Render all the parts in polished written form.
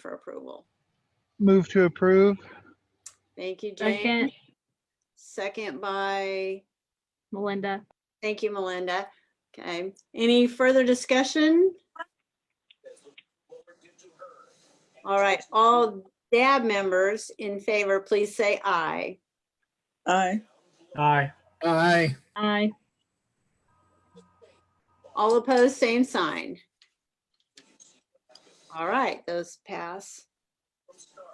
for approval? Move to approve. Thank you, Jane. Second, Second by, Melinda. thank you, Melinda. Okay, any further discussion? All right, all DAB members in favor, please say aye. Aye. Aye. Aye. Aye. All opposed, same sign. All right, those pass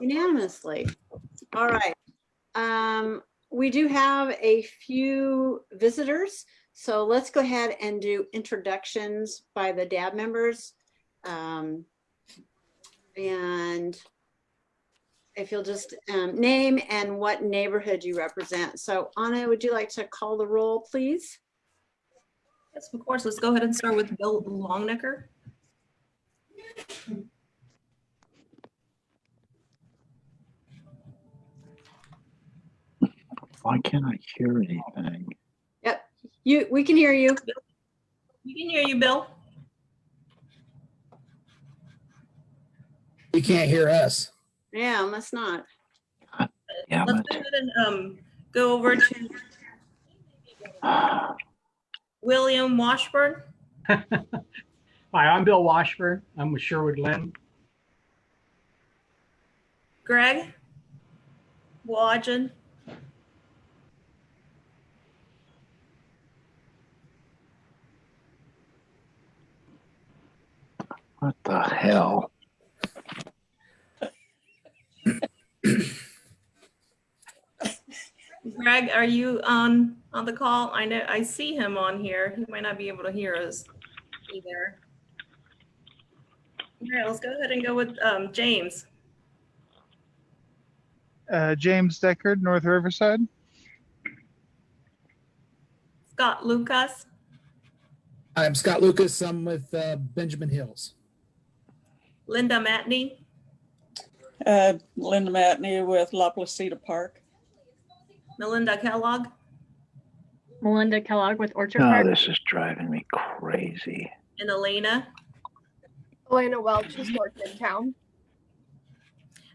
unanimously. All right. We do have a few visitors, so let's go ahead and do introductions by the DAB members. And if you'll just name and what neighborhood you represent. So Anna, would you like to call the roll, please? Yes, of course. Let's go ahead and start with Bill Longnecker. Why can't I hear anything? Yep, we can hear you. We can hear you, Bill. You can't hear us. Yeah, must not. Yeah, Let's go ahead and go over to William Washburn. Hi, I'm Bill Washburn. I'm with Sherwood Glen. Greg Wadgen. what the hell? Greg, are you on the call? I know I see him on here. He might not be able to hear us either. All right, let's go ahead and go with James. James Deckard, North Riverside. Scott Lucas. I'm Scott Lucas. I'm with Benjamin Hills. Linda Matney. Linda Matney with La Placida Park. Melinda Kellogg. Melinda Kellogg with Orchard Oh, Park. this is driving me crazy. And Elena. Elena Welch is North Midtown.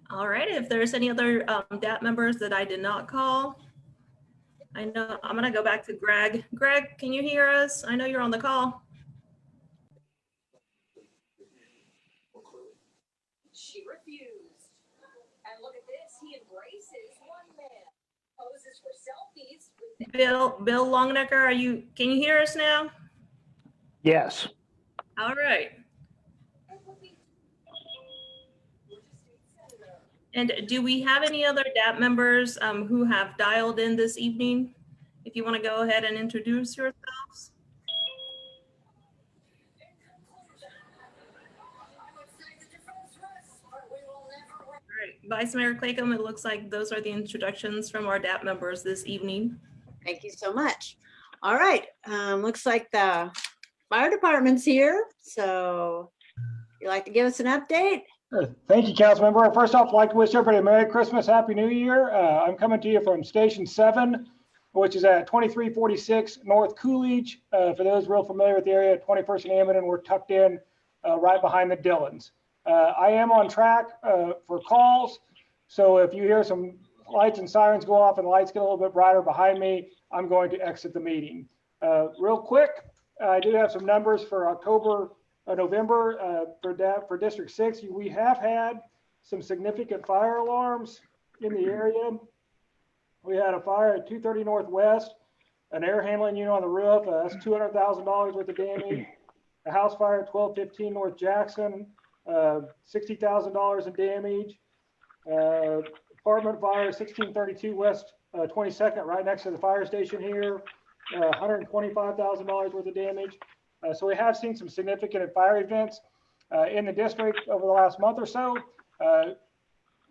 All right, if there's any other DAP members that I did not call, I know I'm gonna go back to Greg. Greg, can you hear us? I know you're on the call. She refused. And look at this, he embraces one man, poses for selfies with Bill Longnecker, can you hear us now? Yes. All right. And do we have any other DAP members who have dialed in this evening? If you want to go ahead and introduce yourselves. All right, Vice Mayor Claycomb, it looks like those are the introductions from our DAP members this evening. Thank you so much. All right, looks like the fire department's here. So you'd like to give us an update? Thank you, council member. First off, I'd like to wish everybody a Merry Christmas, Happy New Year. I'm coming to you from Station 7, which is at 2346 North Coolidge. For those real familiar with the area, 21st and Amidon, we're tucked in right behind the Dillons. I am on track for calls. So if you hear some lights and sirens go off and the lights get a little bit brighter behind me, I'm going to exit the meeting. Real quick, I do have some numbers for November for District 6. We have had some significant fire alarms in the area. We had a fire at 230 Northwest, an air handling unit on the roof. That's $200,000 worth of damage. A house fire at 1215 North Jackson, $60,000 in damage. Apartment fire 1632 West 22nd, right next to the fire station here, $125,000 worth of damage. So we have seen some significant fire events in the district over the last month or so,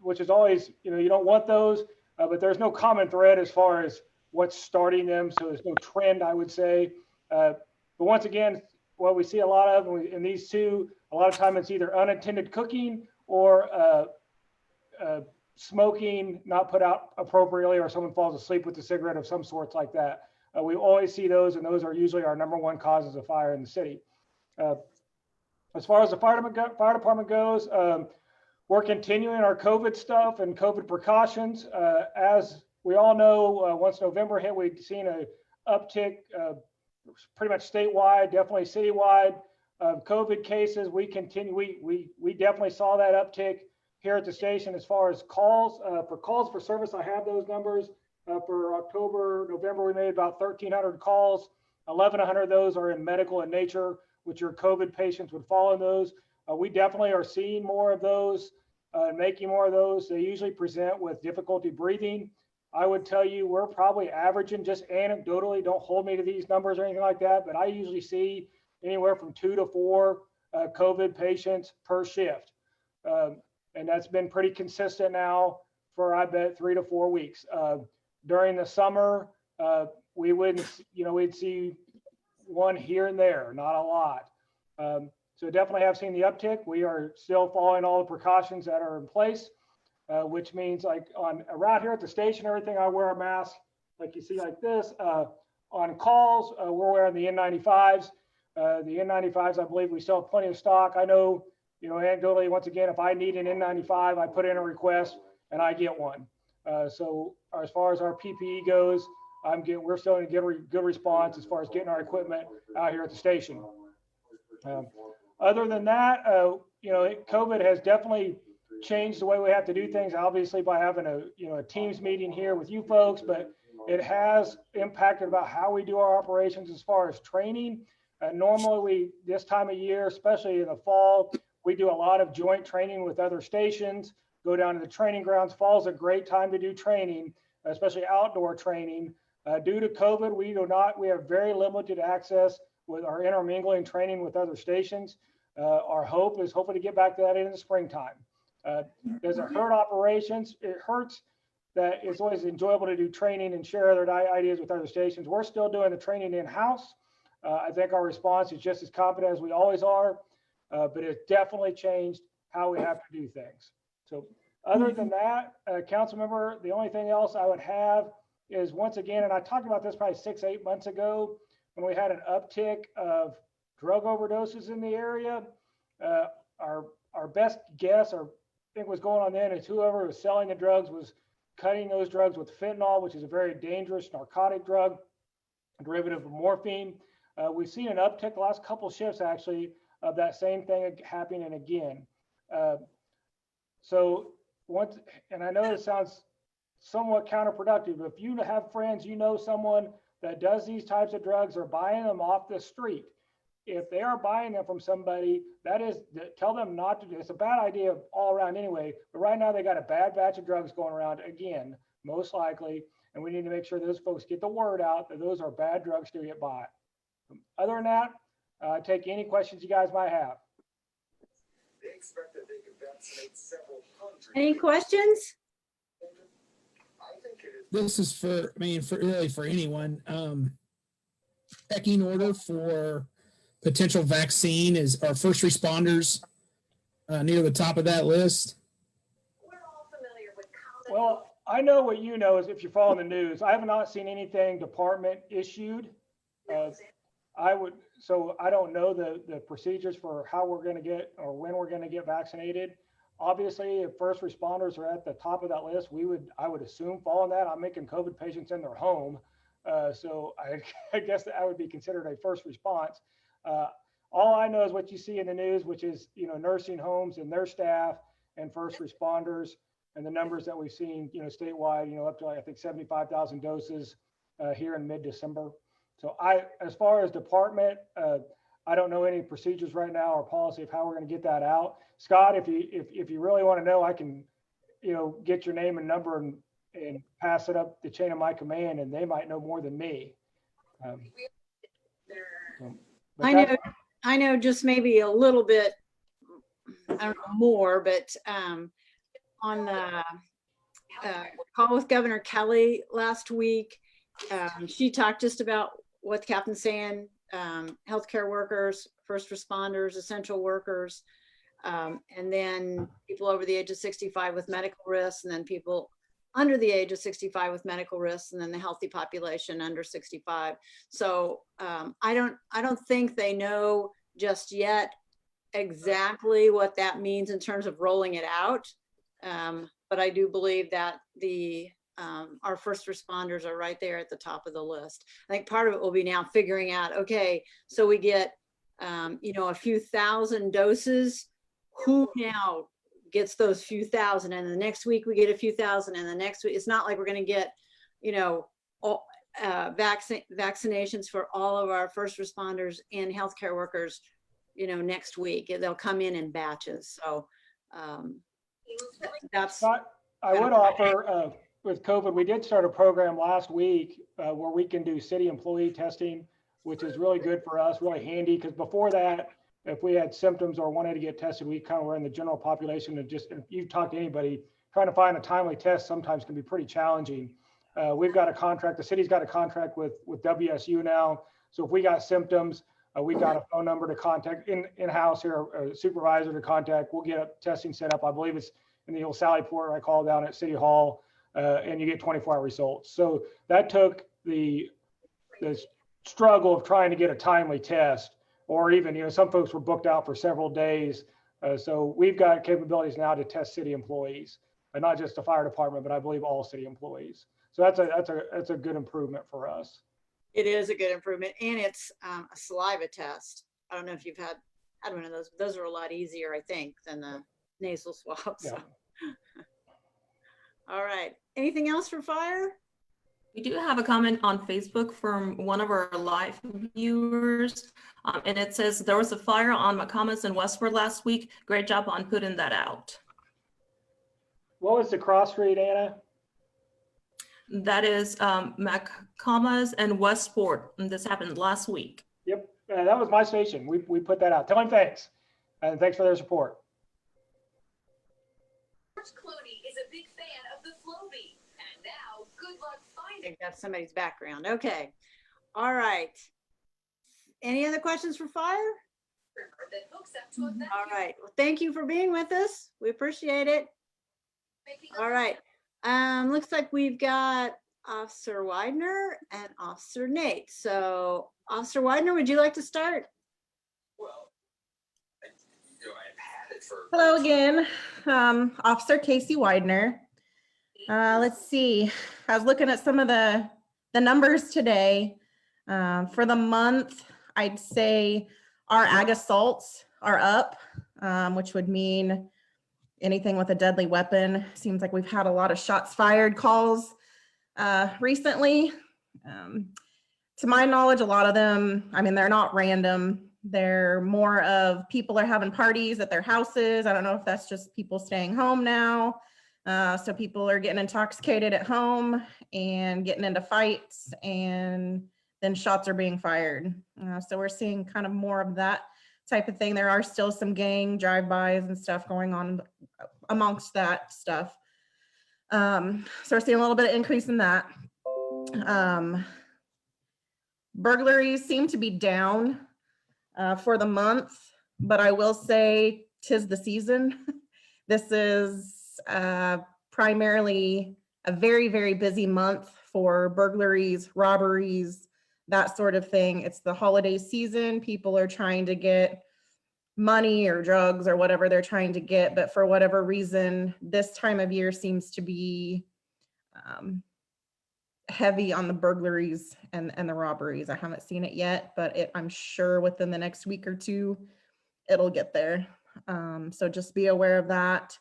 which is always, you don't want those, but there's no common thread as far as what's starting them. So there's no trend, I would say. But once again, what we see a lot of in these two, a lot of time it's either unintended cooking or smoking not put out appropriately, or someone falls asleep with a cigarette of some sorts like that. We always see those, and those are usually our #1 causes of fire in the city. As far as the fire department goes, we're continuing our COVID stuff and COVID precautions. As we all know, once November hit, we've seen a uptick pretty much statewide, definitely citywide of COVID cases. We continue, we definitely saw that uptick here at the station as far as calls. For calls for service, I have those numbers. For October, November, we made about 1,300 calls. 1,100 of those are in medical in nature, which your COVID patients would fall in those. We definitely are seeing more of those, making more of those. They usually present with difficulty breathing. I would tell you we're probably averaging, just anecdotally, don't hold me to these numbers or anything like that, but I usually see anywhere from 2 to 4 COVID patients per shift. And that's been pretty consistent now for, I bet, 3 to 4 weeks. During the summer, we wouldn't, we'd see one here and there, not a lot. So definitely have seen the uptick. We are still following all the precautions that are in place, which means like around here at the station, everything, I wear a mask like you see like this. On calls, we're wearing the N95s. The N95s, I believe we still have plenty of stock. I know, anecdotally, once again, if I need an N95, I put in a request and I get one. So as far as our PPE goes, we're still in a good response as far as getting our equipment out here at the station. Other than that, COVID has definitely changed the way we have to do things, obviously by having a Teams meeting here with you folks, but it has impacted about how we do our operations as far as training. Normally this time of year, especially in the fall, we do a lot of joint training with other stations, go down to the training grounds. Fall is a great time to do training, especially outdoor training. Due to COVID, we have very limited access with our intermingling training with other stations. Our hope is hopefully to get back to that in the springtime. Does it hurt operations? It hurts that it's always enjoyable to do training and share other ideas with other stations. We're still doing the training in-house. I think our response is just as competent as we always are, but it's definitely changed how we have to do things. So other than that, council member, the only thing else I would have is, once again, and I talked about this probably 6-8 months ago, when we had an uptick of drug overdoses in the area. Our best guess, or think was going on then, is whoever was selling the drugs was cutting those drugs with fentanyl, which is a very dangerous narcotic drug, a derivative of morphine. We've seen an uptick the last couple shifts actually of that same thing happening again. So once, and I know this sounds somewhat counterproductive, but if you have friends, someone that does these types of drugs or buying them off the street, if they are buying them from somebody, tell them not to do. It's a bad idea all around anyway, but right now they got a bad batch of drugs going around again, most likely, and we need to make sure those folks get the word out that those are bad drugs to get bought. Other than that, take any questions you guys might have. Any questions? This is for really for anyone. Pecking order for potential vaccine is our first responders near the top of that list. Well, I know what you know is if you follow the news. I have not seen anything department issued. So I don't know the procedures for how we're going to get or when we're going to get vaccinated. Obviously, if first responders are at the top of that list, I would assume fall in that. I'm making COVID patients in their home. So I guess that would be considered a first response. All I know is what you see in the news, which is, nursing homes and their staff and first responders, and the numbers that we've seen, statewide, up to, I think, 75,000 doses here in mid-December. So as far as department, I don't know any procedures right now or policy of how we're going to get that out. Scott, if you really want to know, I can, get your name and number and pass it up the chain of my command, and they might know more than me. I know just maybe a little bit, I don't know more, but on the call with Governor Kelly last week, she talked just about what the captain's saying, healthcare workers, first responders, essential workers, and then people over the age of 65 with medical risks, and then people under the age of 65 with medical risks, and then the healthy population under 65. So I don't think they know just yet exactly what that means in terms of rolling it out. But I do believe that our first responders are right there at the top of the list. I think part of it will be now figuring out, okay, so we get, a few thousand doses. Who now gets those few thousand? And the next week we get a few thousand, and the next week, it's not like we're going to get, all, vaccinations for all of our first responders and healthcare workers, next week. They'll come in batches. So that's. I would offer, with COVID, we did start a program last week where we can do city employee testing, which is really good for us, really handy. Because before that, if we had symptoms or wanted to get tested, we kind of were in the general population. And just, if you talk to anybody, trying to find a timely test sometimes can be pretty challenging. We've got a contract, the city's got a contract with WSU now. So if we got symptoms, we got a phone number to contact in-house here, a supervisor to contact. We'll get testing set up. I believe it's in the old Sally Port. I call down at City Hall, and you get 24-hour results. So that took the struggle of trying to get a timely test, or even, some folks were booked out for several days. So we've got capabilities now to test city employees, and not just the fire department, but I believe all city employees. So that's a good improvement for us. It is a good improvement, and it's a saliva test. I don't know if you've had one of those. Those are a lot easier, I think, than the nasal swabs. Yeah. So. All right. Anything else for fire? We do have a comment on Facebook from one of our live viewers, and it says, there was a fire on McComas in Westford last week. Great job on putting that out. What was the cross street, Anna? That is McComas and Westport, and this happened last week. Yep, that was my station. We put that out. Tell him thanks, and thanks for their support. George Clooney is a big fan of the Flowbee, and now good luck I finding. think that's somebody's background. Okay. All right. Any other questions for fire? That hooks up to a vacuum. All right. Well, thank you for being with us. We appreciate it. Making a All right. Looks like we've got Officer Widener and Officer Nate. So Officer Widener, would you like to start? Well, I've had it for. Hello again, Officer Casey Widener. Let's see, I was looking at some of the numbers today. For the month, I'd say our ag assaults are up, which would mean anything with a deadly weapon. Seems like we've had a lot of shots fired calls recently. To my knowledge, a lot of them, they're not random. They're more of people are having parties at their houses. I don't know if that's just people staying home now. So people are getting intoxicated at home and getting into fights, and then shots are being fired. So we're seeing kind of more of that type of thing. There are still some gang drive-bys and stuff going on amongst that stuff. So we're seeing a little bit of increase in that. Burglaries seem to be down for the month, but I will say 'tis the season. This is primarily a very, very busy month for burglaries, robberies, that sort of thing. It's the holiday season. People are trying to get money or drugs or whatever they're trying to get, but for whatever reason, this time of year seems to be heavy on the burglaries and the robberies. I haven't seen it yet, but I'm sure within the next week or two, it'll get there. So just be aware of that.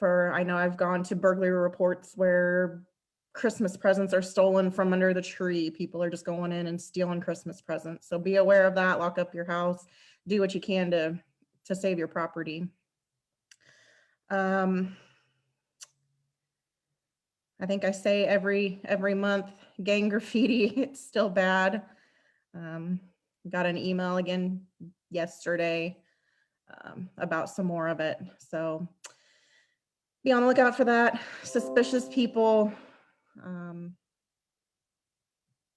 I know I've gone to burglary reports where Christmas presents are stolen from under the tree. People are just going in and stealing Christmas presents. So be aware of that. Lock up your house. Do what you can to save your property. I think I say every month, gang graffiti, it's still bad. Got an email again yesterday about some more of it. So be on the lookout for that. Suspicious people,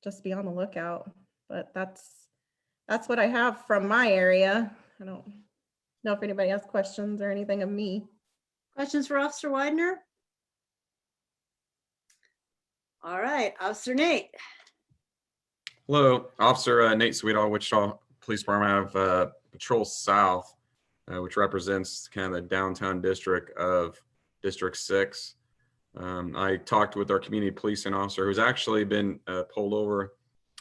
just be on the lookout. But that's what I have from my area. I don't know if anybody has questions or anything of me. Questions for Officer Widener? All right, Officer Nate. Hello, Officer Nate Sweetall, Wichita Police Department. I have Patrol South. which represents kind of the downtown district of District 6. I talked with our community policing officer, who's actually been pulled over.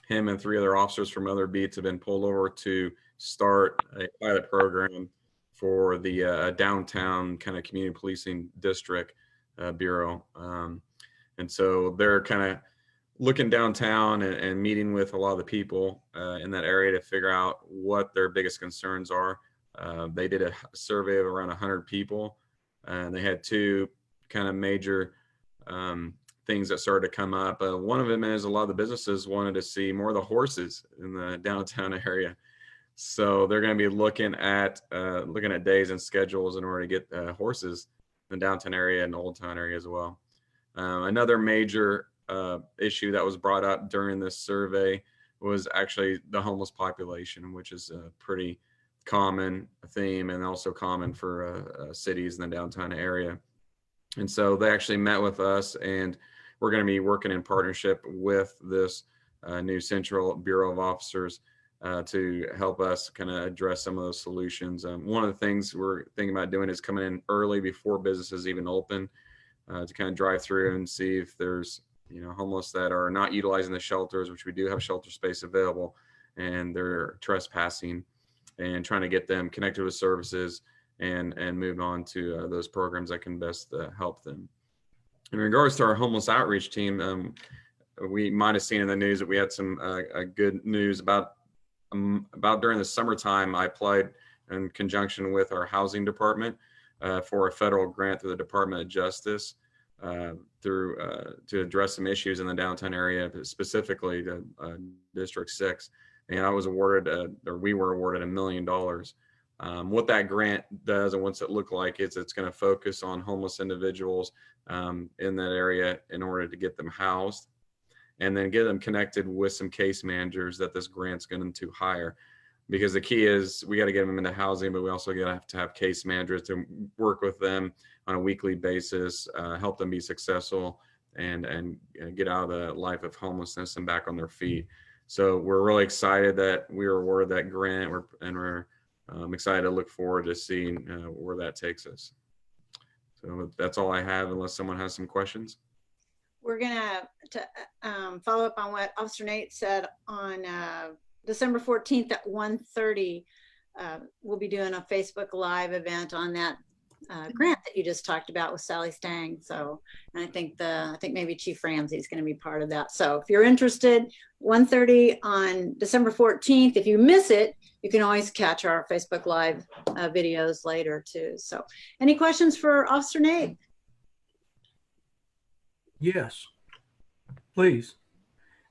Him and 3 other officers from other beats have been pulled over to start a pilot program for the downtown kind of community policing district bureau. And so they're kind of looking downtown and meeting with a lot of the people in that area to figure out what their biggest concerns are. They did a survey of around 100 people, and they had 2 kind of major things that started to come up. One of them is a lot of the businesses wanted to see more of the horses in the downtown area. So they're going to be looking at days and schedules in order to get horses in the downtown area and Old Town area as well. Another major issue that was brought up during this survey was actually the homeless population, which is a pretty common theme and also common for cities in the downtown area. And so they actually met with us, and we're going to be working in partnership with this new Central Bureau of Officers to help us kind of address some of those solutions. One of the things we're thinking about doing is coming in early before businesses even open to kind of drive through and see if there's homeless that are not utilizing the shelters, which we do have shelter space available, and they're trespassing, and trying to get them connected with services and move on to those programs that can best help them. In regards to our homeless outreach team, we might have seen in the news that we had some good news about during the summertime. I applied in conjunction with our housing department for a federal grant through the Department of Justice to address some issues in the downtown area, specifically to District 6. And I was awarded, or we were awarded, $1 million. What that grant does and what's it look like is it's going to focus on homeless individuals in that area in order to get them housed, and then get them connected with some case managers that this grant's going to hire. Because the key is we got to get them into housing, but we also got to have case managers to work with them on a weekly basis, help them be successful and get out of the life of homelessness and back on their feet. So we're really excited that we were awarded that grant, we're excited to look forward to seeing where that takes us. So that's all I have, unless someone has some questions. We're gonna follow up on what Officer Nate said on December 14th at 1:30. We'll be doing a Facebook Live event on that grant that you just talked about with Sally Stang. So, and I think maybe Chief Ramsey is going to be part of that. So if you're interested, 1:30 on December 14th. If you miss it, you can always catch our Facebook Live videos later too. So any questions for Officer Nate? Yes, please.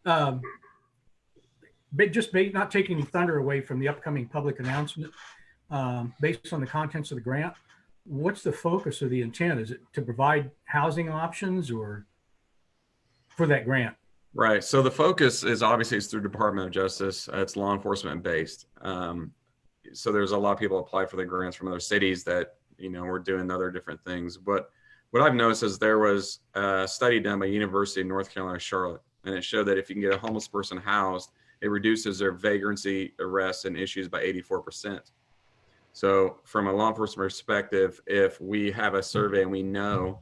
Not taking any thunder away from the upcoming public announcement, based on the contents of the grant, what's the focus or the intent? Is it to provide housing options or for that grant? Right. So the focus is obviously through Department of Justice. It's law enforcement based. So there's a lot of people apply for the grants from other cities that, we're doing other different things. But what I've noticed is there was a study done by University of North Carolina, Charlotte, and it showed that if you can get a homeless person housed, it reduces their vagrancy arrests and issues by 84%. So from a law enforcement perspective, if we have a survey and we know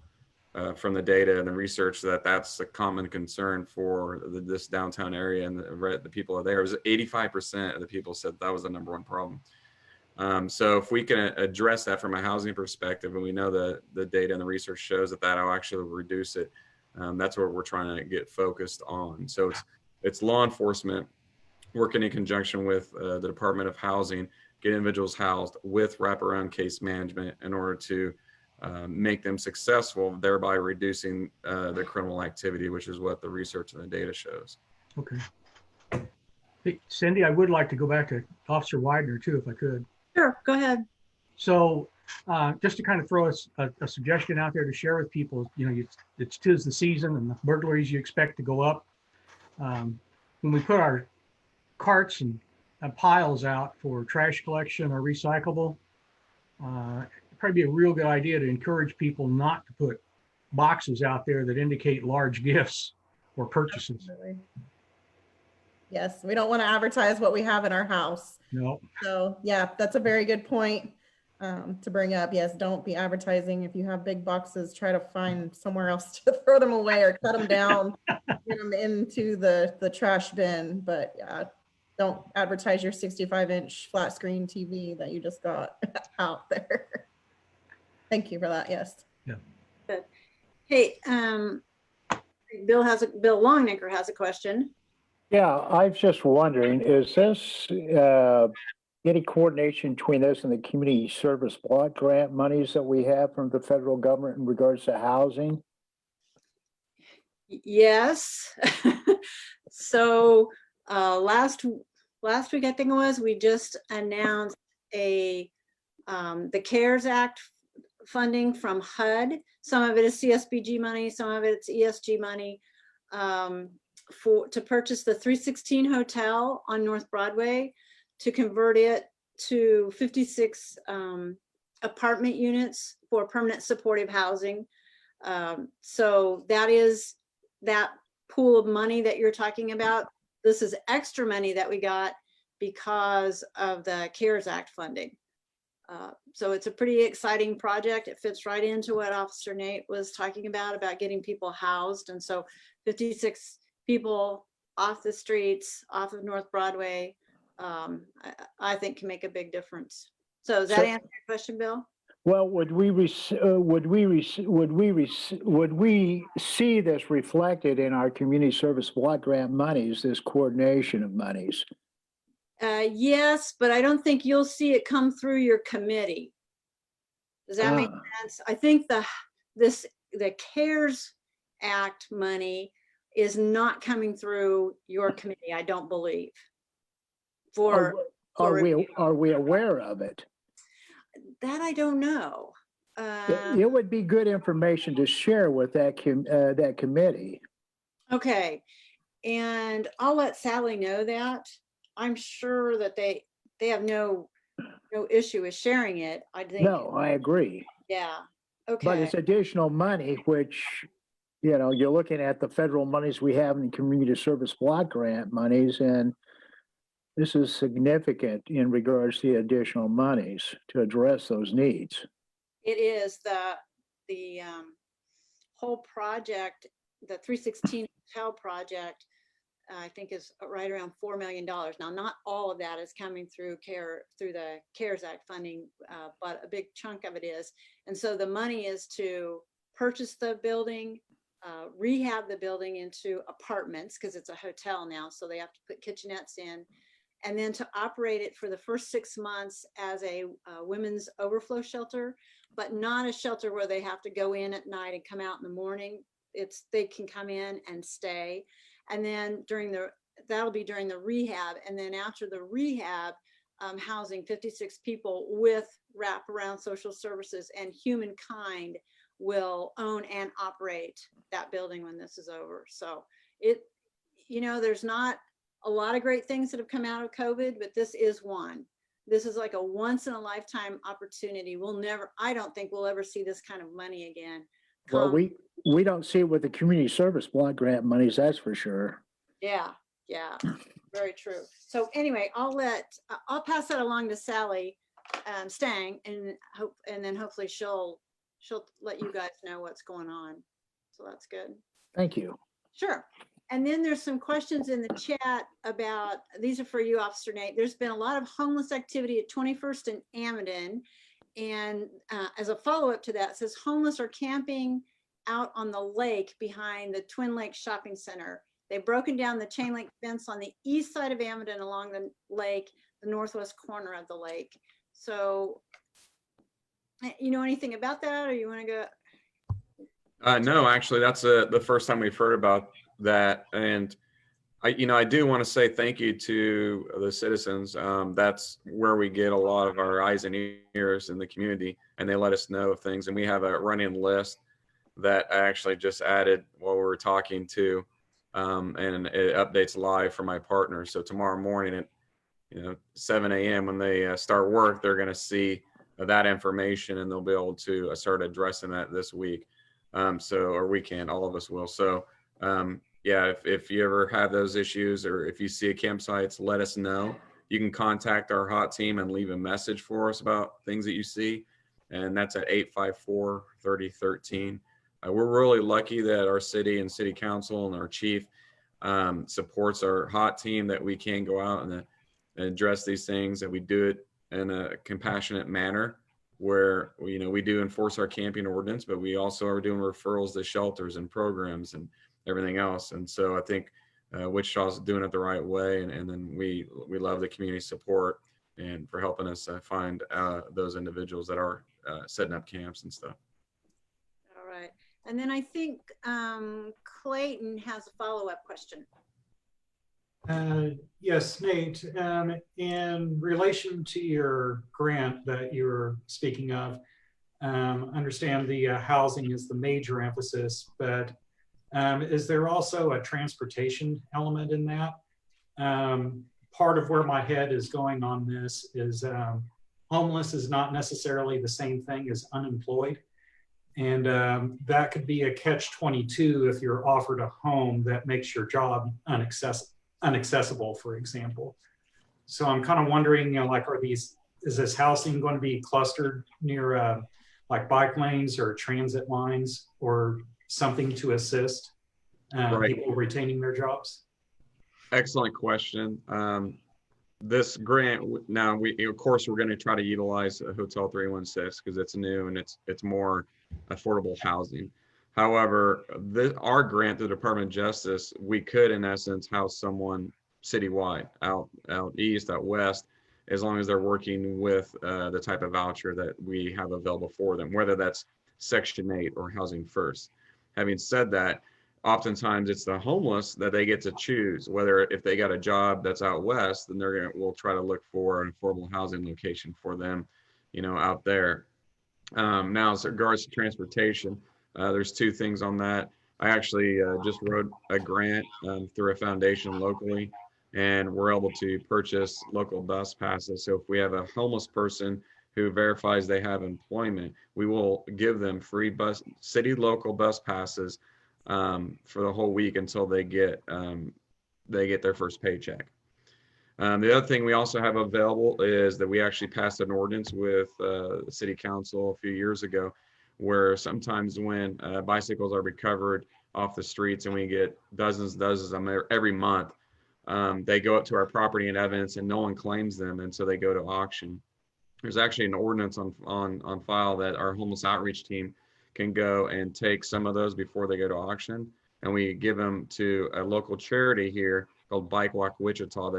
from the data and the research that that's a common concern for this downtown area and the people are there, it was 85% of the people said that was the #1 problem. So if we can address that from a housing perspective, and we know the data and the research shows that that'll actually reduce it, that's what we're trying to get focused on. So it's law enforcement working in conjunction with the Department of Housing, get individuals housed with wraparound case management in order to make them successful, thereby reducing their criminal activity, which is what the research and the data shows. Okay. Hey, Cindy, I would like to go back to Officer Widener too, if I could. Sure, go ahead. So just to kind of throw a suggestion out there to share with people, it's 'tis the season and the burglaries you expect to go up. When we put our carts and piles out for trash collection or recyclable, it'd probably be a real good idea to encourage people not to put boxes out there that indicate large gifts or purchases. Absolutely. Yes, we don't want to advertise what we have in our house. No. So yeah, that's a very good point. to bring up. Yes, don't be advertising. If you have big boxes, try to find somewhere else to throw them away or cut them down, get them into the trash bin. But yeah, don't advertise your 65-inch flat screen TV that you just got out there. Thank you for that. Yes. Hey, Bill Longnecker has a question. Yeah, I was just wondering, is this any coordination between this and the community service block grant monies that we have from the federal government in regards to housing? Yes. So last week, I think it was, we just announced the CARES Act funding from HUD. Some of it is CSBG money, some of it's ESG money, to purchase the 316 Hotel on North Broadway, to convert it to 56 apartment units for permanent supportive housing. So that is that pool of money that you're talking about. This is extra money that we got because of the CARES Act funding. So it's a pretty exciting project. It fits right into what Officer Nate was talking about getting people housed. And so 56 people off the streets, off of North Broadway, I think can make a big difference. So does that answer your question, Bill? Well, would we see this reflected in our community service block grant monies, this coordination of monies? Yes, but I don't think you'll see it come through your committee. Does that make sense? I think the CARES Act money is not coming through your committee, I don't believe. Are we aware of it? That I don't know. It would be good information to share with that committee. Okay, and I'll let Sally know that. I'm sure that they have no issue with sharing it. I think. No, I agree. Yeah. Okay. But it's additional money, which, you know, you're looking at the federal monies we have in community service block grant monies, and this is significant in regards to the additional monies to address those needs. It is the whole project, the 316 Hotel project, I think is right around $4 million. Now, not all of that is coming through the CARES Act funding, but a big chunk of it is. And so the money is to purchase the building, rehab the building into apartments, because it's a hotel now, so they have to put kitchenettes in, and then to operate it for the first 6 months as a women's overflow shelter, but not a shelter where they have to go in at night and come out in the morning. They can come in and stay. And then that'll be during the rehab. And then after the rehab, housing 56 people with wraparound social services, and Humankind will own and operate that building when this is over. So there's not a lot of great things that have come out of COVID, but this is one. This is like a once in a lifetime opportunity. I don't think we'll ever see this kind of money again. Well, we don't see it with the community service block grant monies, that's for sure. Yeah, very true. So anyway, I'll pass that along to Sally Stang, and then hopefully she'll let you guys know what's going on. So that's good. Thank you. Sure. And then there's some questions in the chat about, these are for you, Officer Nate. There's been a lot of homeless activity at 21st and Amidon. And as a follow-up to that, it says homeless are camping out on the lake behind the Twin Lakes Shopping Center. They've broken down the chain link fence on the east side of Amidon along the lake, the northwest corner of the lake. So, you know anything about that, or you want to go? No, actually, that's the first time we've heard about that. And I do want to say thank you to the citizens. That's where we get a lot of our eyes and ears in the community, and they let us know of things. And we have a running list that I actually just added while we were talking to, and it updates live for my partners. So tomorrow morning at 7 a.m. when they start work, they're going to see that information, and they'll be able to start addressing that this week. Or weekend, all of us will. So if you ever have those issues, or if you see a campsite, let us know, you can contact our hot team and leave a message for us about things that you see. And that's at 854-3013. We're really lucky that our city and city council and our chief supports our hot team, that we can go out and address these things, and we do it in a compassionate manner where we do enforce our camping ordinance, but we also are doing referrals to shelters and programs and everything else. And so I think Wichita's doing it the right way, and then we love the community support and for helping us find those individuals that are setting up camps and stuff. All right. And then I think Clayton has a follow-up question. Yes, Nate, in relation to your grant that you're speaking of, understand the housing is the major emphasis, but is there also a transportation element in that? Part of where my head is going on this is homeless is not necessarily the same thing as unemployed. And that could be a catch-22 if you're offered a home that makes your job inaccessible, for example. So I'm kind of wondering, like, is this housing going to be clustered near like bike lanes or transit lines or something to assist people retaining their jobs? Excellent question. This grant, now of course we're going to try to utilize Hotel 316 because it's new and it's more affordable housing. However, our grant, the Department of Justice, we could in essence house someone citywide, out east, out west, as long as they're working with the type of voucher that we have available for them, whether that's Section 8 or Housing First. Having said that, oftentimes it's the homeless that they get to choose whether, if they got a job that's out west, then we'll try to look for an affordable housing location for them, out there. Now, as regards to transportation, there's two things on that. I actually just wrote a grant through a foundation locally, and we're able to purchase local bus passes. So if we have a homeless person who verifies they have employment, we will give them free city local bus passes for the whole week until they get their first paycheck. The other thing we also have available is that we actually passed an ordinance with the city council a few years ago, where sometimes when bicycles are recovered off the streets and we get dozens of them every month, they go up to our property and evidence and no one claims them, and so they go to auction. There's actually an ordinance on file that our homeless outreach team can go and take some of those before they go to auction, and we give them to a local charity here called Bike Walk Wichita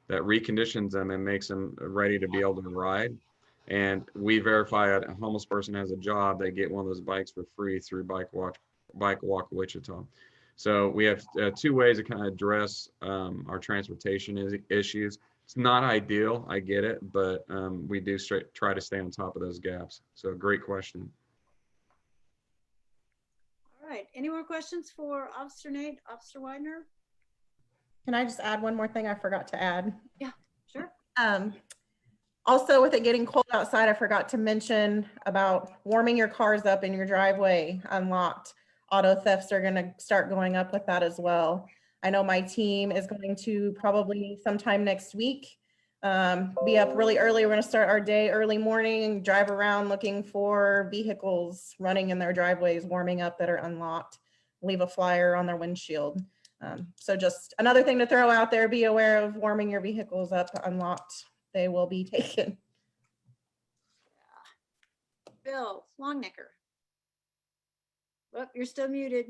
that reconditions them and makes them ready to be able to ride. And we verify a homeless person has a job, they get one of those bikes for free through Bike Walk Wichita. So we have two ways to kind of address our transportation issues. It's not ideal, I get it, but we do try to stay on top of those gaps. So great question. All right, any more questions for Officer Nate, Officer Widener? Can I just add one more thing I forgot to add? Yeah, sure. Also, with it getting cold outside, I forgot to mention about warming your cars up in your driveway unlocked. Auto thefts are going to start going up with that as well. I know my team is going to probably sometime next week be up really early. We're going to start our day early morning, drive around looking for vehicles running in their driveways, warming up that are unlocked, leave a flyer on their windshield. So just another thing to throw out there, be aware of warming your vehicles up unlocked. They will be taken. Bill Longnecker. Oh, you're still muted.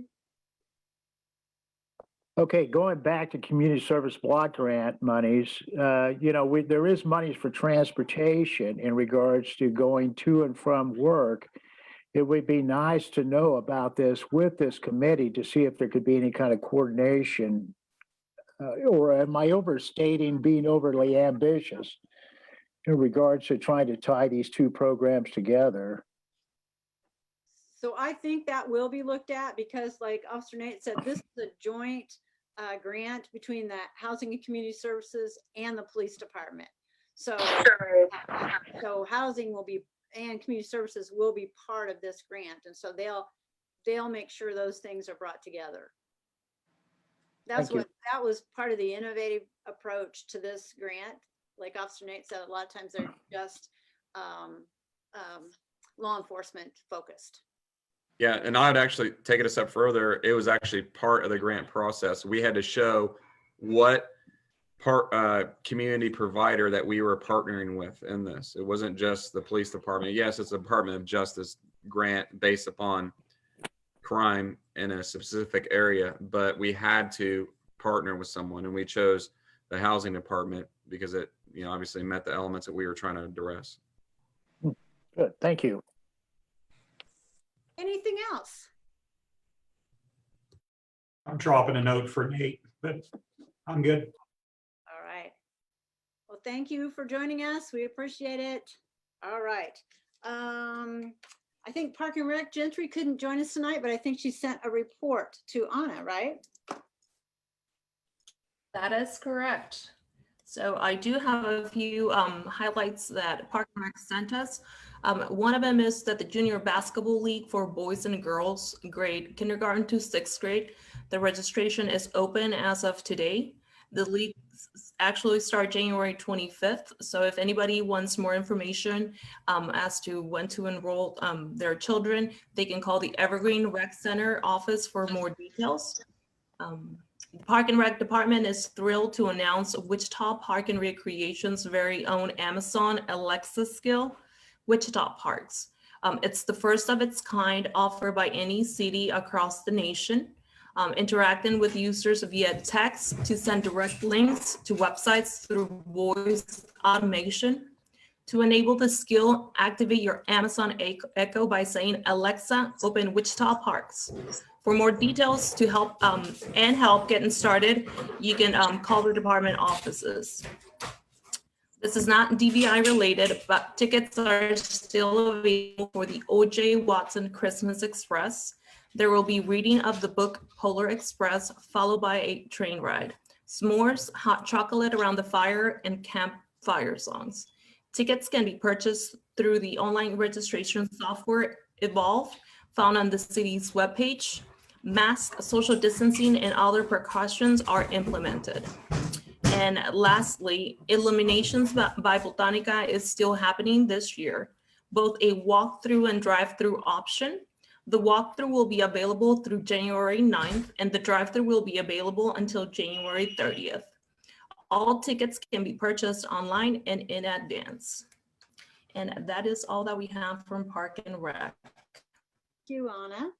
Okay, going back to community service block grant monies, there is monies for transportation in regards to going to and from work. It would be nice to know about this with this committee to see if there could be any kind of coordination. Or am I overstating, being overly ambitious in regards to trying to tie these two programs together? So I think that will be looked at because, like Officer Nate said, this is a joint grant between the Housing and Community Services and the Police Department. So housing will be, and community services will be part of this grant, and so they'll make sure those things are brought together. That was part of the innovative approach to this grant, like Officer Nate said, a lot of times they're just law enforcement focused. Yeah, and I'd actually take it a step further. It was actually part of the grant process. We had to show what community provider that we were partnering with in this. It wasn't just the police department. Yes, it's a Department of Justice grant based upon crime in a specific area, but we had to partner with someone, and we chose the housing department because it, obviously met the elements that we were trying to address. Good, thank you. Anything else? I'm dropping a note for Nate, but I'm good. All right. Well, thank you for joining us. We appreciate it. All right. I think Park and Rec Gentry couldn't join us tonight, but I think she sent a report to Anna, right? That is correct. So I do have a few highlights that Park and Rec sent us. One of them is that the Junior Basketball League for boys and girls, grade kindergarten to 6th grade, the registration is open as of today. The league actually start January 25th. So if anybody wants more information as to when to enroll their children, they can call the Evergreen Rec Center office for more details. The Park and Rec department is thrilled to announce Wichita Park and Recreation's very own Amazon Alexa skill, Wichita Parks. It's the first of its kind offered by any city across the nation. Interacting with users via text to send direct links to websites through voice automation. To enable the skill, activate your Amazon Echo by saying, Alexa, open Wichita Parks. For more details to help getting started, you can call the department offices. This is not DVI related, but tickets are still available for the O.J. Watson Christmas Express. There will be reading of the book Polar Express, followed by a train ride, s'mores, hot chocolate around the fire, and campfire songs. Tickets can be purchased through the online registration software Evolve, found on the city's webpage. Mask, social distancing, and other precautions are implemented. And lastly, Illuminations by Botanica is still happening this year, both a walkthrough and drive-through option. The walkthrough will be available through January 9th, and the drive-through will be available until January 30th. All tickets can be purchased online and in advance. And that is all that we have from Park and Rec. Thank you, Anna.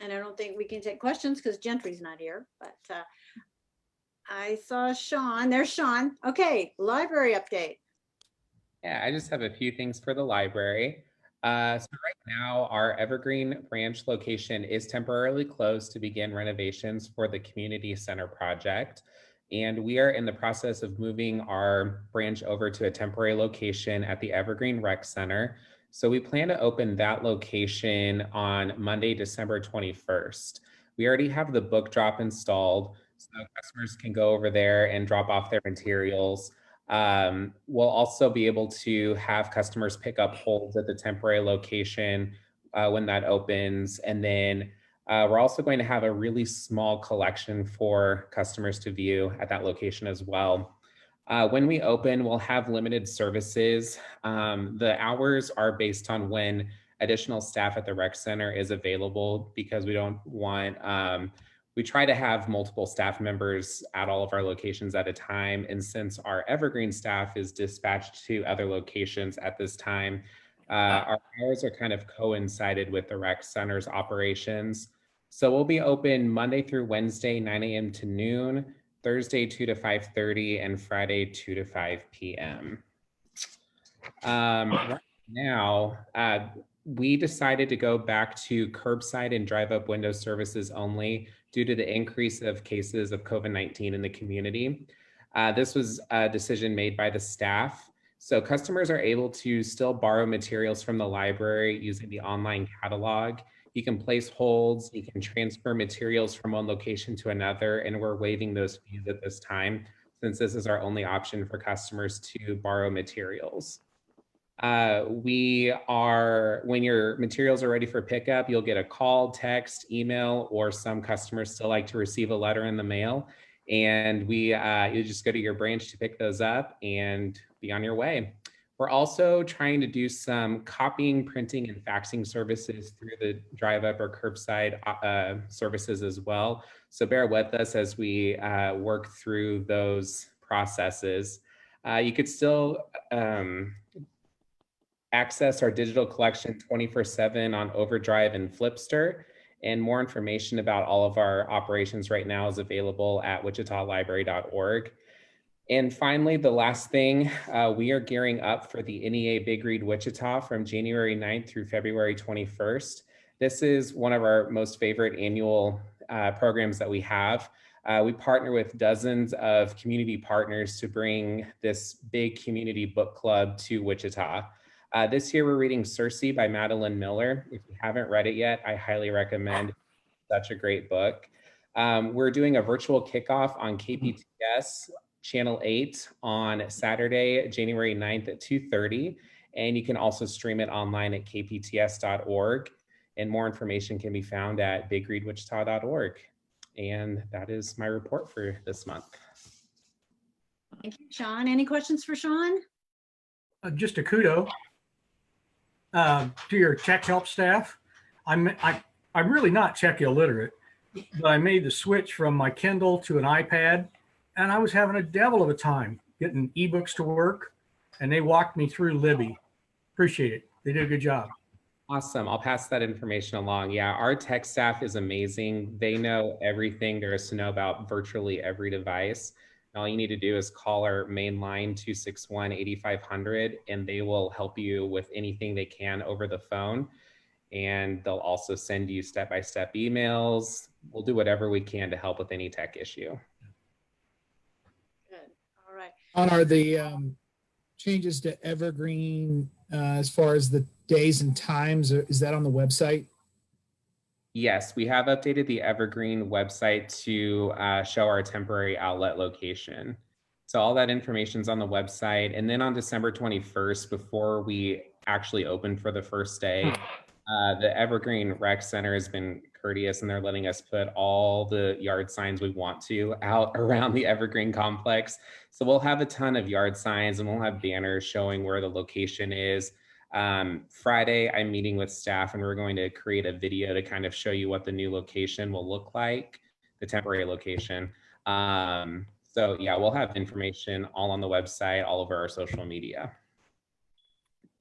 And I don't think we can take questions because Gentry's not here, but I saw Sean. There's Sean. Okay, library update. Yeah, I just have a few things for the library. So right now, our Evergreen branch location is temporarily closed to begin renovations for the community center project. And we are in the process of moving our branch over to a temporary location at the Evergreen Rec Center. So we plan to open that location on Monday, December 21st. We already have the book drop installed, so customers can go over there and drop off their materials. We'll also be able to have customers pick up holds at the temporary location when that opens. And then we're also going to have a really small collection for customers to view at that location as well. When we open, we'll have limited services. The hours are based on when additional staff at the rec center is available, because we don't want, we try to have multiple staff members at all of our locations at a time. And since our Evergreen staff is dispatched to other locations at this time, our hours are kind of coincided with the rec center's operations. So we'll be open Monday through Wednesday, 9 a.m. to noon, Thursday 2 to 5:30, and Friday 2 to 5 p.m. Right now, we decided to go back to curbside and drive-up window services only due to the increase of cases of COVID-19 in the community. This was a decision made by the staff. So customers are able to still borrow materials from the library using the online catalog. You can place holds, you can transfer materials from one location to another, and we're waiving those fees at this time, since this is our only option for customers to borrow materials. When your materials are ready for pickup, you'll get a call, text, email, or some customers still like to receive a letter in the mail. And you just go to your branch to pick those up and be on your way. We're also trying to do some copying, printing, and faxing services through the drive up or curbside services as well. So bear with us as we work through those processes. You could still access our digital collection 24/7 on Overdrive and Flipster. And more information about all of our operations right now is available at wichitalibrary.org. And finally, the last thing, we are gearing up for the NEA Big Read Wichita from January 9th through February 21st. This is one of our most favorite annual programs that we have. We partner with dozens of community partners to bring this big community book club to Wichita. This year, we're reading Circe by Madeline Miller. If you haven't read it yet, I highly recommend it. It's such a great book. We're doing a virtual kickoff on KPTS Channel 8 on Saturday, January 9th at 2:30. And you can also stream it online at kpts.org. And more information can be found at bigreadwichita.org. And that is my report for this month. Thank you, Sean. Any questions for Sean? Just a kudo to your tech help staff. I'm really not tech illiterate, but I made the switch from my Kindle to an iPad, and I was having a devil of a time getting ebooks to work, and they walked me through Libby. Appreciate it. They did a good job. Awesome. I'll pass that information along. Yeah, our tech staff is amazing. They know everything there is to know about virtually every device. And all you need to do is call our main line 261-8500, and they will help you with anything they can over the phone. And they'll also send you step-by-step emails. We'll do whatever we can to help with any tech issue. Good. All right. Are the changes to Evergreen as far as the days and times, is that on the website? Yes, we have updated the Evergreen website to show our temporary outlet location. So all that information is on the website. And then on December 21st, before we actually open for the first day, the Evergreen Rec Center has been courteous and they're letting us put all the yard signs we want to out around the Evergreen complex. So we'll have a ton of yard signs and we'll have banners showing where the location is. Friday, I'm meeting with staff and we're going to create a video to kind of show you what the new location will look like, the temporary location. So yeah, we'll have information all on the website, all over our social media.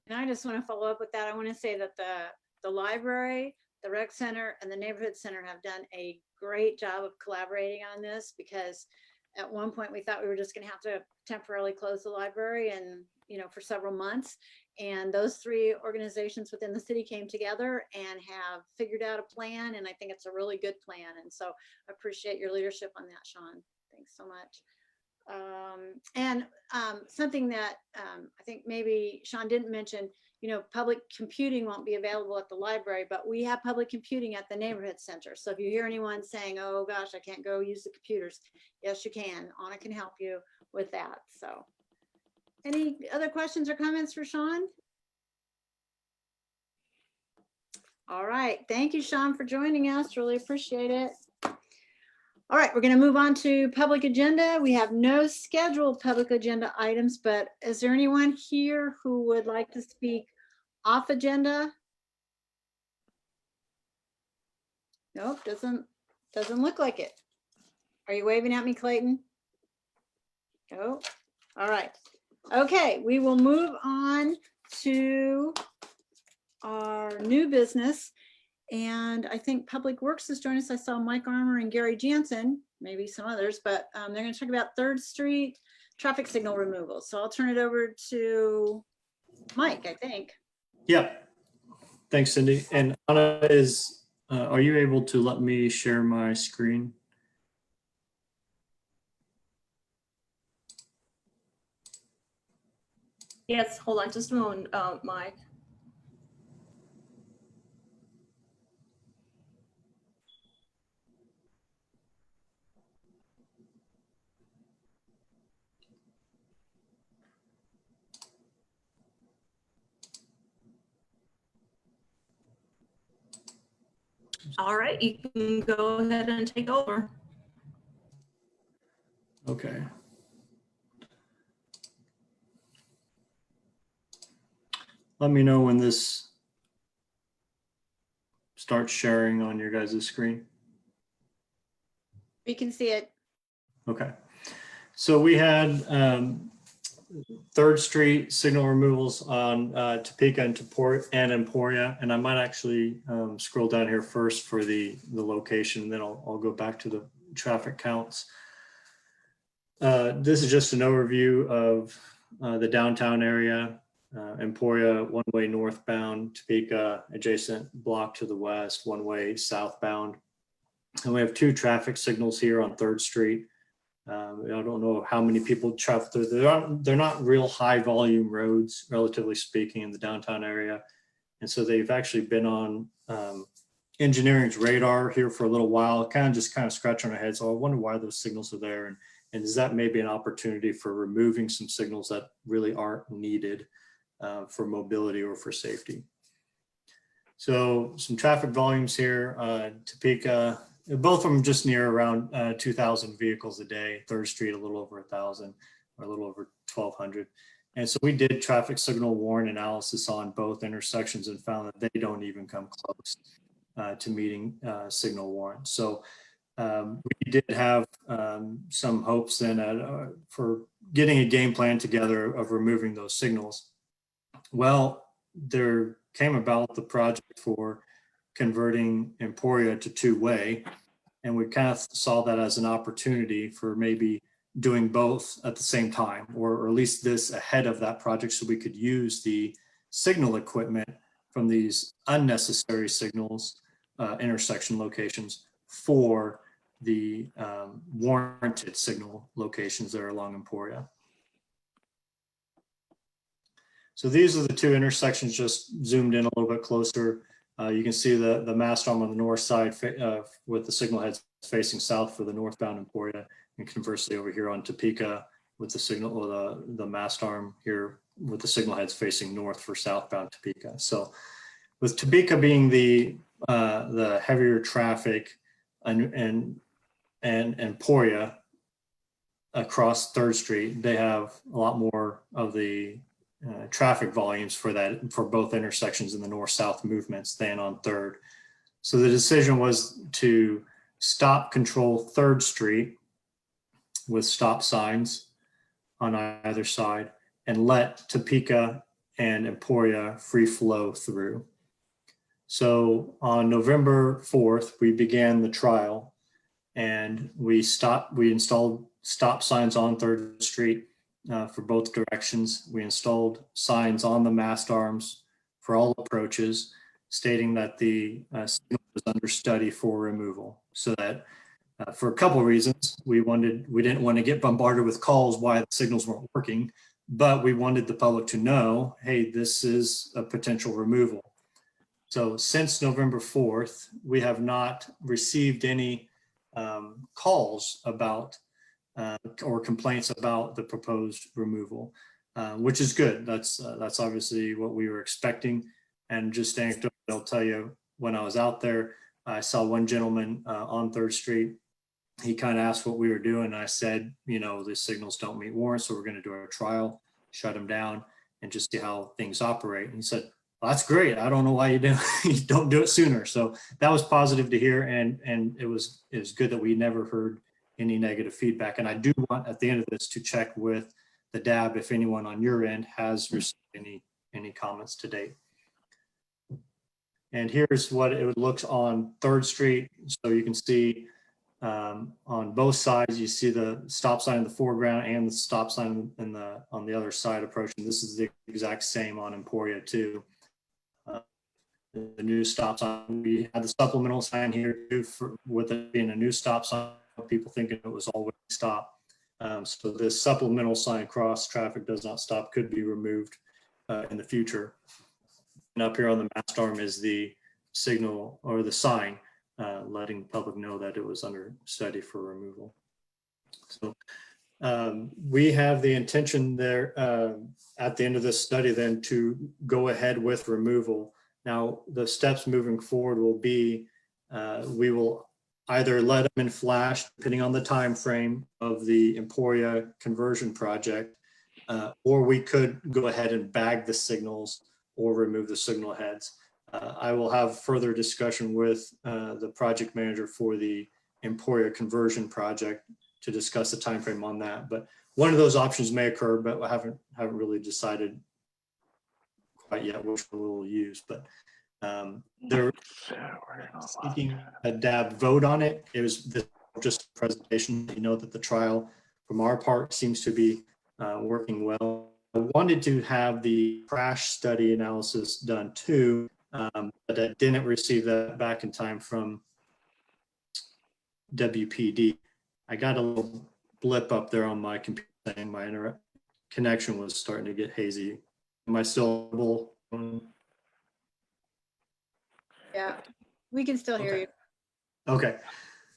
And I just want to follow up with that. I want to say that the library, the rec center, and the neighborhood center have done a great job of collaborating on this, because at one point we thought we were just going to have to temporarily close the library and, for several months. And those three organizations within the city came together and have figured out a plan. And I think it's a really good plan. And so I appreciate your leadership on that, Sean. Thanks so much. Something that I think maybe Sean didn't mention, public computing won't be available at the library, but we have public computing at the neighborhood center. So if you hear anyone saying, oh gosh, I can't go use the computers, yes, you can. Anna can help you with that. So any other questions or comments for Sean? All right. Thank you, Sean, for joining us. Really appreciate it. All right, we're going to move on to public agenda. We have no scheduled public agenda items, but is there anyone here who would like to speak off agenda? Nope, doesn't look like it. Are you waving at me, Clayton? No. All right. Okay, we will move on to our new business. And I think Public Works has joined us. I saw Mike Armour and Gary Jansen, maybe some others, but they're going to talk about 3rd Street traffic signal removal. So I'll turn it over to Mike, I think. Yep. Thanks, Cindy. And Anna, are you able to let me share my screen? Yes, hold on just a moment, Mike. All right, you can go ahead and take over. Okay. Let me know when this starts sharing on your guys' screen. We can see it. Okay. So we had 3rd Street signal removals on Topeka and Emporia. And I might actually scroll down here first for the location, then I'll go back to the traffic counts. This is just an overview of the downtown area. Emporia, one-way northbound, Topeka, adjacent block to the west, one-way southbound. And we have 2 traffic signals here on 3rd Street. I don't know how many people travel through. They're not real high volume roads, relatively speaking, in the downtown area. And so they've actually been on engineering's radar here for a little while, kind of scratching our heads. So I wonder why those signals are there. And is that maybe an opportunity for removing some signals that really aren't needed for mobility or for safety? So some traffic volumes here, Topeka, both of them just near around 2,000 vehicles a day. 3rd Street, a little over 1,000 or a little over 1,200. And so we did traffic signal warrant analysis on both intersections and found that they don't even come close to meeting signal warrant. So we did have some hopes then for getting a game plan together of removing those signals. Well, there came about the project for converting Emporia to 2-way, and we kind of saw that as an opportunity for maybe doing both at the same time, or at least this ahead of that project, so we could use the signal equipment from these unnecessary signals, intersection locations, for the warranted signal locations that are along Emporia. So these are the 2 intersections, just zoomed in a little bit closer. You can see the mast arm on the north side with the signal heads facing south for the northbound Emporia, and conversely over here on Topeka with the signal, or the mast arm here with the signal heads facing north for southbound Topeka. So with Topeka being the heavier traffic and Emporia across 3rd Street, they have a lot more of the traffic volumes for both intersections in the north-south movements than on 3rd. So the decision was to stop control 3rd Street with stop signs on either side and let Topeka and Emporia free flow through. So on November 4th, we began the trial, and we installed stop signs on 3rd Street for both directions. We installed signs on the mast arms for all approaches, stating that the signal was under study for removal. So that for a couple of reasons, we didn't want to get bombarded with calls why the signals weren't working, but we wanted the public to know, hey, this is a potential removal. So since November 4th, we have not received any calls about or complaints about the proposed removal, which is good. That's obviously what we were expecting. And just anecdotally, I'll tell you, when I was out there, I saw one gentleman on 3rd Street. He kind of asked what we were doing. I said, the signals don't meet warrants, so we're going to do a trial, shut them down, and just see how things operate. And he said, well, that's great. I don't know why you don't do it sooner. So that was positive to hear, and it was good that we never heard any negative feedback. And I do want at the end of this to check with the DAB if anyone on your end has received any comments to date. And here's what it looks on 3rd Street. So you can see on both sides, you see the stop sign in the foreground and the stop sign on the other side approaching. This is the exact same on Emporia too. The new stop sign, we had the supplemental sign here too, with it being a new stop sign, people thinking it was always stop. So this supplemental sign, cross traffic does not stop, could be removed in the future. And up here on the mast arm is the signal or the sign letting the public know that it was under study for removal. So we have the intention there at the end of this study then to go ahead with removal. Now, the steps moving forward will be, we will either let them in flash, depending on the time frame of the Emporia conversion project, or we could go ahead and bag the signals or remove the signal heads. I will have further discussion with the project manager for the Emporia conversion project to discuss the time frame on that. But one of those options may occur, but I haven't really decided quite yet which one we'll use. But they're seeking a DAB vote on it. It was just a presentation. You know that the trial from our part seems to be working well. I wanted to have the crash study analysis done too, but I didn't receive that back in time from WPD. I got a little blip up there on my computer saying my connection was starting to get hazy. Am I still able? Yeah, we can still hear you. Okay,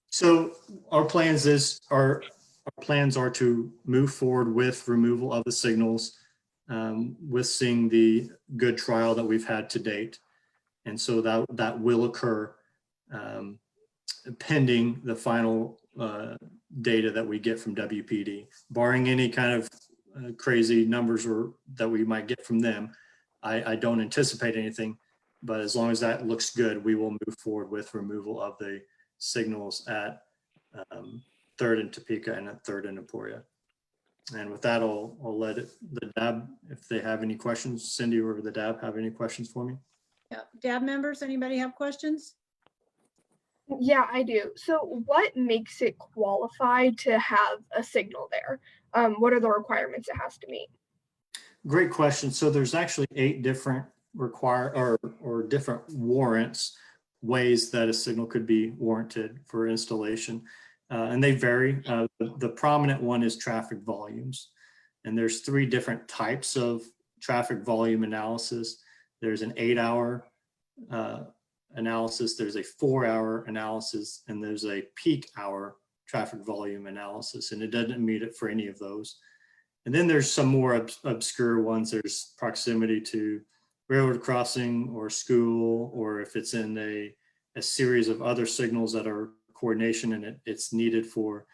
so our plans are to move forward with removal of the signals, with seeing the good trial that we've had to date, and so that will occur pending the final data that we get from WPD, barring any kind of crazy numbers or that we might get from them. I don't anticipate anything. But as long as that looks good, we will move forward with removal of the signals at 3rd and Topeka and at 3rd and Emporia. And with that, I'll let the DAB, if they have any questions, Cindy or the DAB have any questions for me? Yeah, DAB members, anybody have questions? Yeah, I do. So what makes it qualified to have a signal there? What are the requirements it has to meet? Great question. So there's actually 8 different or different warrants, ways that a signal could be warranted for installation. And they vary. The prominent one is traffic volumes. And there's 3 different types of traffic volume analysis. There's an 8-hour analysis, there's a 4-hour analysis, and there's a peak hour traffic volume analysis. And it doesn't meet it for any of those. And then there's some more obscure ones. There's proximity to railroad crossing or school, or if it's in a series of other signals that are coordination and it's needed for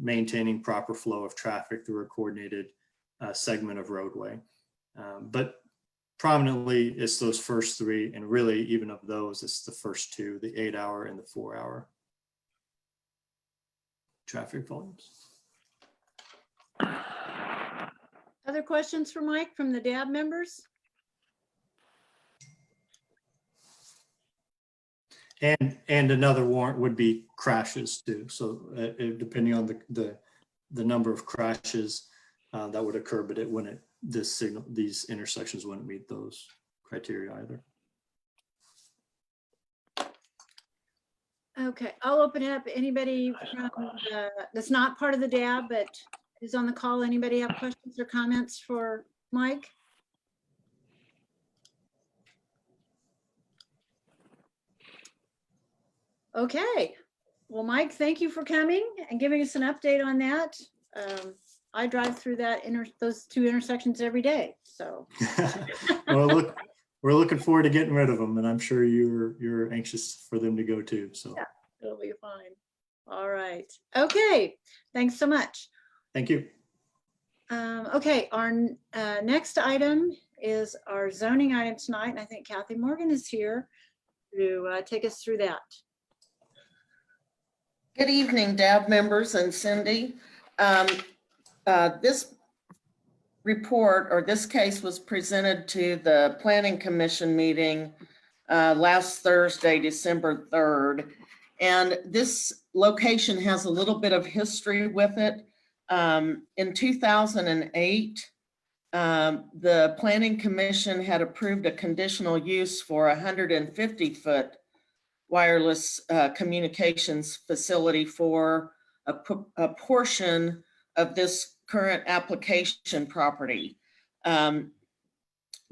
maintaining proper flow of traffic through a coordinated segment of roadway. But prominently, it's those first 3, and really even of those, it's the first 2, the 8-hour and the 4-hour traffic volumes. Other questions for Mike from the DAB members? And another warrant would be crashes too. So depending on the number of crashes that would occur, but it wouldn't, these intersections wouldn't meet those criteria either. Okay, I'll open it up. Anybody from that's not part of the DAB, but is on the call. Anybody have questions or comments for Mike? Okay, well, Mike, thank you for coming and giving us an update on that. I drive through those 2 intersections every day, so. Well, look, we're looking forward to getting rid of them, and I'm sure you're anxious for them to go too. So yeah, it'll be fine. All right. Okay. Thanks so much. Thank you. Okay, our next item is our zoning item tonight, and I think Kathy Morgan is here to take us through that. Good evening, DAB members and Cindy. This report or this case was presented to the Planning Commission meeting last Thursday, December 3rd. And this location has a little bit of history with it. In 2008, the Planning Commission had approved a conditional use for a 150-foot wireless communications facility for a portion of this current application property. The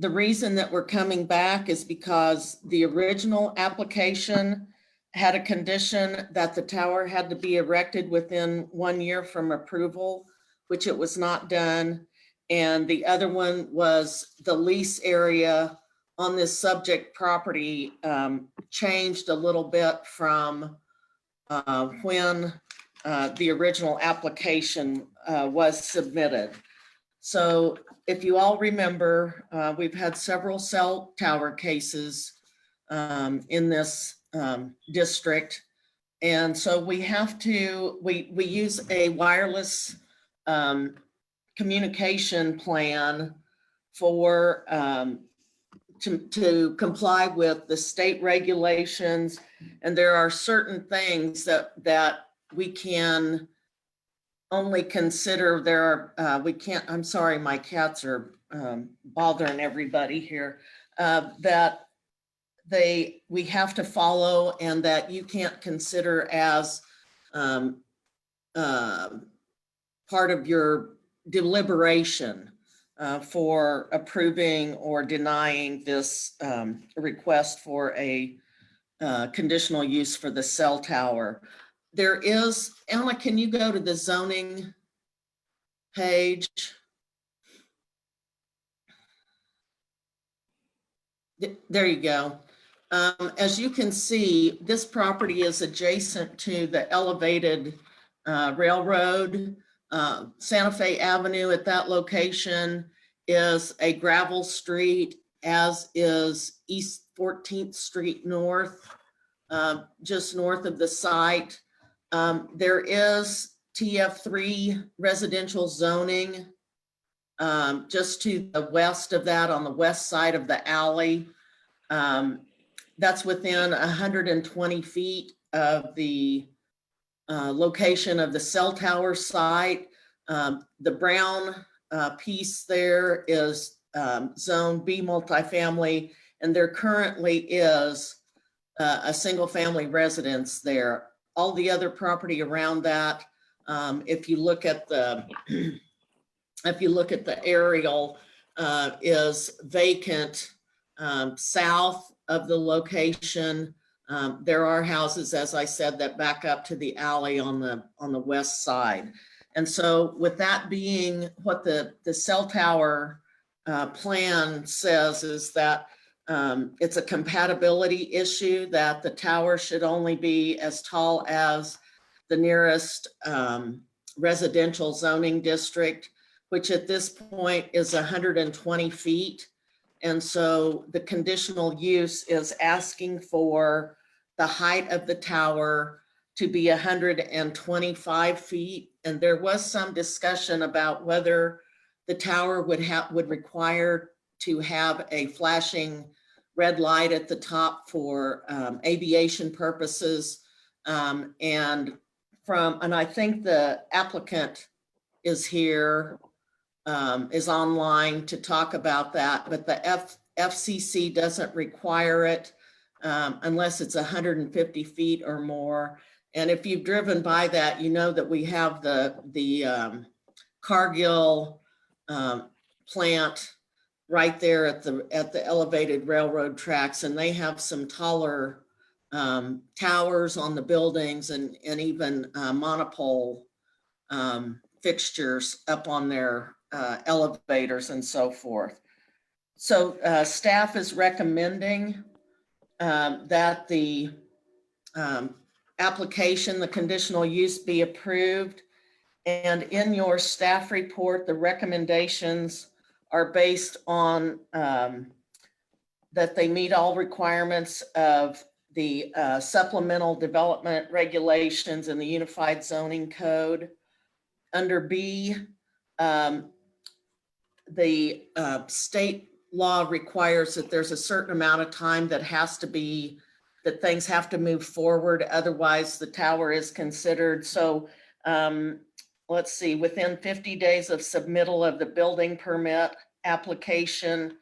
reason that we're coming back is because the original application had a condition that the tower had to be erected within 1 year from approval, which it was not done. And the other one was the lease area on this subject property changed a little bit from when the original application was submitted. So if you all remember, we've had several cell tower cases in this district. And so we have to, we use a wireless communication plan for to comply with the state regulations. And there are certain things that we can only consider. There are, we can't, I'm sorry, my cats are bothering everybody here, that we have to follow and that you can't consider as part of your deliberation for approving or denying this request for a conditional use for the cell tower. There is, Emma, can you go to the zoning page? There you go. As you can see, this property is adjacent to the elevated railroad. Santa Fe Avenue at that location is a gravel street, as is East 14th Street North, just north of the site. There is TF3 residential zoning just to the west of that, on the west side of the alley. That's within 120 feet of the location of the cell tower site. The brown piece there is zone B multifamily, and there currently is a single family residence there. All the other property around that, if you look at the aerial, is vacant south of the location. There are houses, as I said, that back up to the alley on the west side. And so with that being what the cell tower plan says, is that it's a compatibility issue, that the tower should only be as tall as the nearest residential zoning district, which at this point is 120 feet. And so the conditional use is asking for the height of the tower to be 125 feet. And there was some discussion about whether the tower would require to have a flashing red light at the top for aviation purposes. And I think the applicant is here, is online to talk about that, but the FCC doesn't require it unless it's 150 feet or more. And if you've driven by that, you know that we have the Cargill plant right there at the elevated railroad tracks, and they have some taller towers on the buildings and even monopole fixtures up on their elevators and so forth. So staff is recommending that the application, the conditional use, be approved. And in your staff report, the recommendations are based on that they meet all requirements of the supplemental development regulations and the Unified Zoning Code. Under B, the state law requires that there's a certain amount of time that things have to move forward. Otherwise, the tower is considered. So let's see, within 50 days of submittal of the building permit application,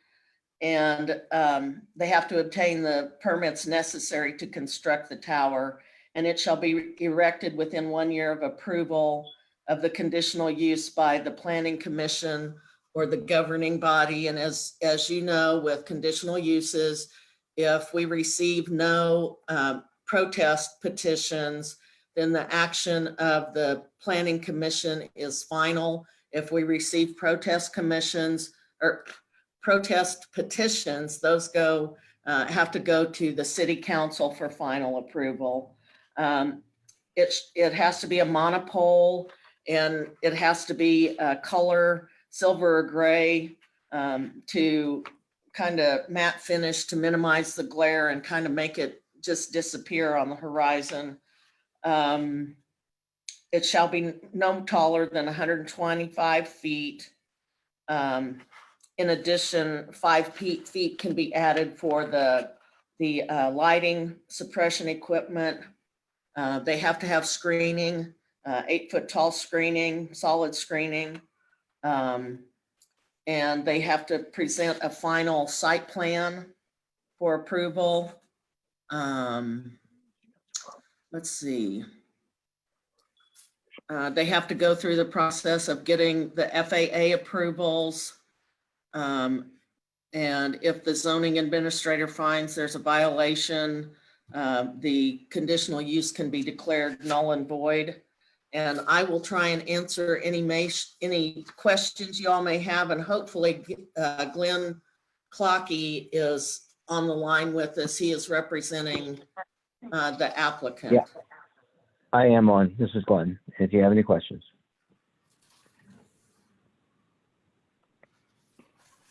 and they have to obtain the permits necessary to construct the tower, and it shall be erected within 1 year of approval of the conditional use by the Planning Commission or the governing body. And as you know, with conditional uses, if we receive no protest petitions, then the action of the Planning Commission is final. If we receive protest commissions or protest petitions, those have to go to the City Council for final approval. it has to be a monopole, and it has to be a color silver or gray to kind of matte finish to minimize the glare and kind of make it just disappear on the horizon. It shall be no taller than 125 feet. In addition, 5 feet can be added for the lighting suppression equipment. They have to have screening, 8-foot tall screening, solid screening. And they have to present a final site plan for approval. Let's see. They have to go through the process of getting the FAA approvals. And if the zoning administrator finds there's a violation, the conditional use can be declared null and void. And I will try and answer any questions you all may have, and hopefully Glenn Clockey is on the line with us. He is representing the applicant. Yeah, I am on. This is Glenn. If you have any questions.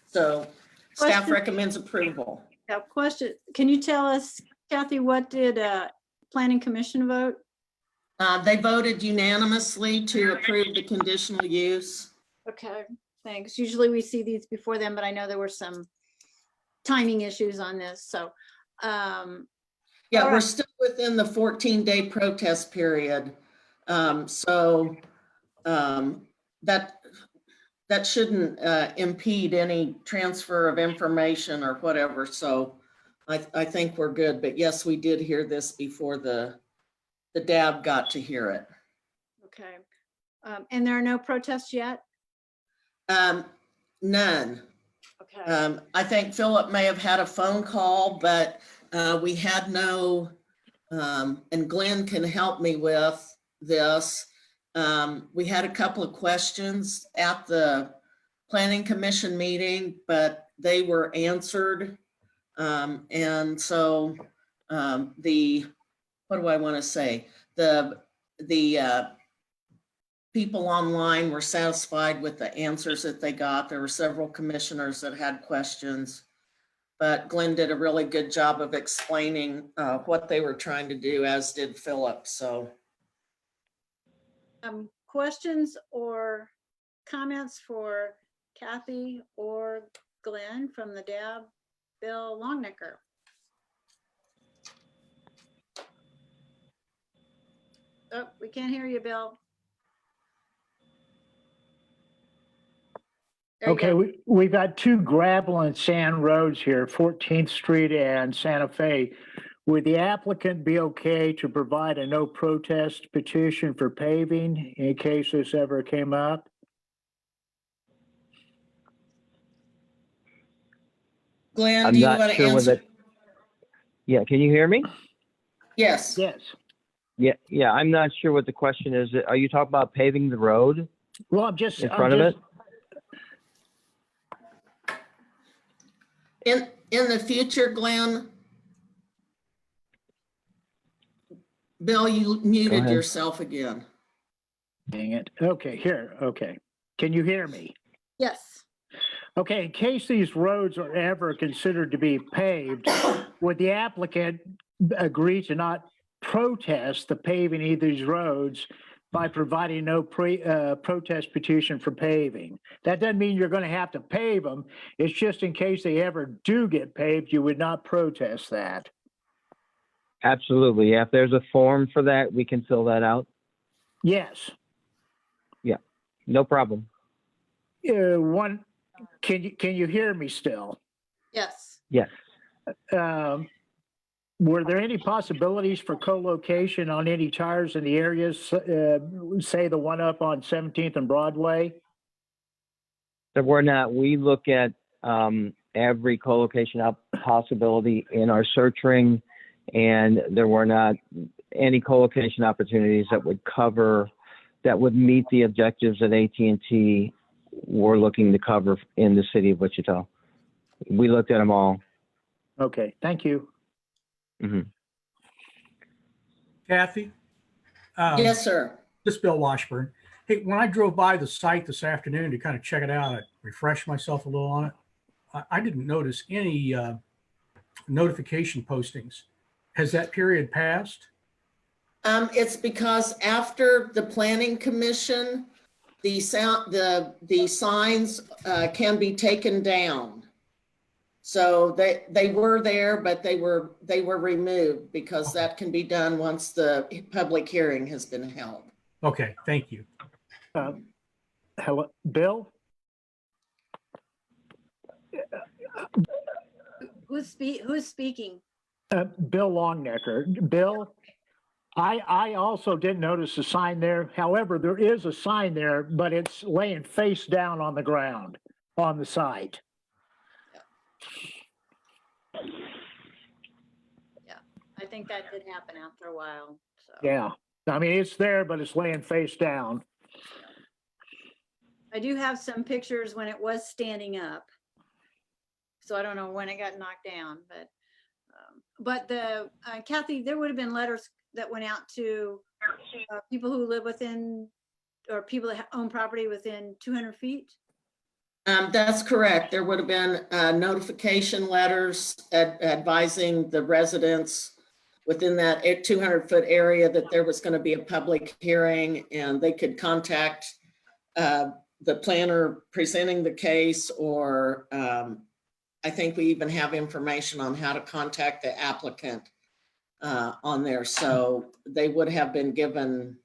So staff Question. recommends approval. Yeah, question. Can you tell us, Kathy, what did Planning Commission vote? They voted unanimously to approve the conditional use. Okay, thanks. Usually we see these before them, but I know there were some timing issues on this, so. Yeah, all we're right. still within the 14-day protest period. So that shouldn't impede any transfer of information or whatever. So I think we're good. But yes, we did hear this before the DAB got to hear it. Okay. And there are no protests yet? None. Okay. I think Philip may have had a phone call, but we had no, and Glenn can help me with this. We had a couple of questions at the Planning Commission meeting, but they were answered. And so what do I want to say? The people online were satisfied with the answers that they got. There were several commissioners that had questions, but Glenn did a really good job of explaining what they were trying to do, as did Philip. So. Questions or comments for Kathy or Glenn from the DAB? Bill Longnecker. Oh, we can't hear you, Bill. There you Okay, go. we've got two gravel and sand roads here, 14th Street and Santa Fe. Would the applicant be okay to provide a no protest petition for paving in case this ever came up? Glenn, I'm do you not want to sure answer? whether. Yeah, can you hear me? Yes. Yes. Yeah, I'm not sure what the question is. Are you talking about paving the road Well, I'm just in front of it? In the future, Glenn? Bill, you muted ahead. yourself again. Dang it. Okay, here. Okay. Can you hear me? Yes. Okay, in case these roads are ever considered to be paved, would the applicant agree to not protest the paving of these roads by providing no protest petition for paving? That doesn't mean you're going to have to pave them. It's just in case they ever do get paved, you would not protest that. Absolutely. Yeah, if there's a form for that, we can fill that out. Yes. Yeah, no problem. Can you hear me still? Yes. Yes. Were there any possibilities for co-location on any tires in the areas, say the one up on 17th and Broadway? There were not. We look at every co-location possibility in our search ring, and there were not any co-location opportunities that would meet the objectives that AT&T were looking to cover in the city of Wichita. We looked at them all. Okay, thank you. Mm-hmm. Kathy, Yes, sir. This is Bill Washburn. Hey, when I drove by the site this afternoon to kind of check it out, I refreshed myself a little on it. I didn't notice any notification postings. Has that period passed? It's because after the planning commission, the signs can be taken down. So they were there, but they were removed because that can be done once the public hearing has been held. Okay, thank you. Hello, Bill? Who's speaking? Bill Longnecker. Bill, I also didn't notice a sign there. However, there is a sign there, but it's laying face down on the ground on the site. Yeah, I think that did happen after a while. So. Yeah, I mean, it's there, but it's laying face down. I do have some pictures when it was standing up. So I don't know when it got knocked down, but the Kathy, there would have been letters that went out to people who live within, or people that own property within 200 feet. That's correct. There would have been notification letters advising the residents within that 200-foot area that there was going to be a public hearing, and they could contact the planner presenting the case, or I think we even have information on how to contact the applicant on there. So they would have been given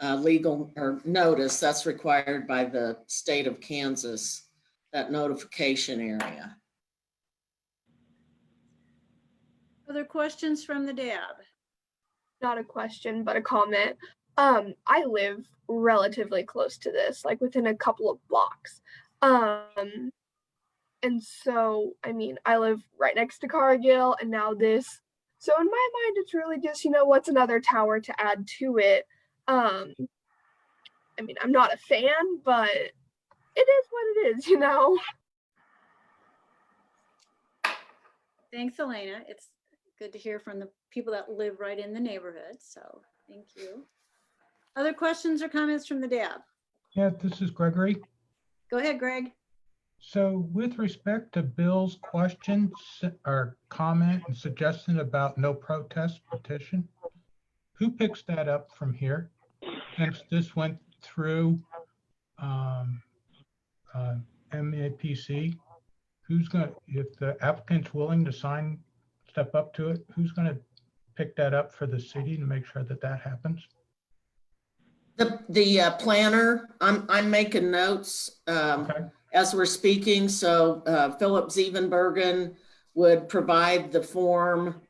legal or notice. That's required by the state of Kansas, that notification area. Other questions from the DAB? Not a question, but a comment. I live relatively close to this, like within a couple of blocks. And so, I mean, I live right next to Cargill and now this. So in my mind, it's really just, what's another tower to add to it? I mean, I'm not a fan, but it is what it is, Thanks, Elena. It's good to hear from the people that live right in the neighborhood. So thank you. Other questions or comments from the DAB? Yeah, this is Gregory. Go ahead, Greg. So with respect to Bill's question or comment and suggestion about no protest petition, who picks that up from here? Since this went through MAPC, who's going to, if the applicant's willing to step up to it, who's going to pick that up for the city to make sure that that happens? The planner, I'm making notes as we're speaking. So Philip Zevenbergen would provide the form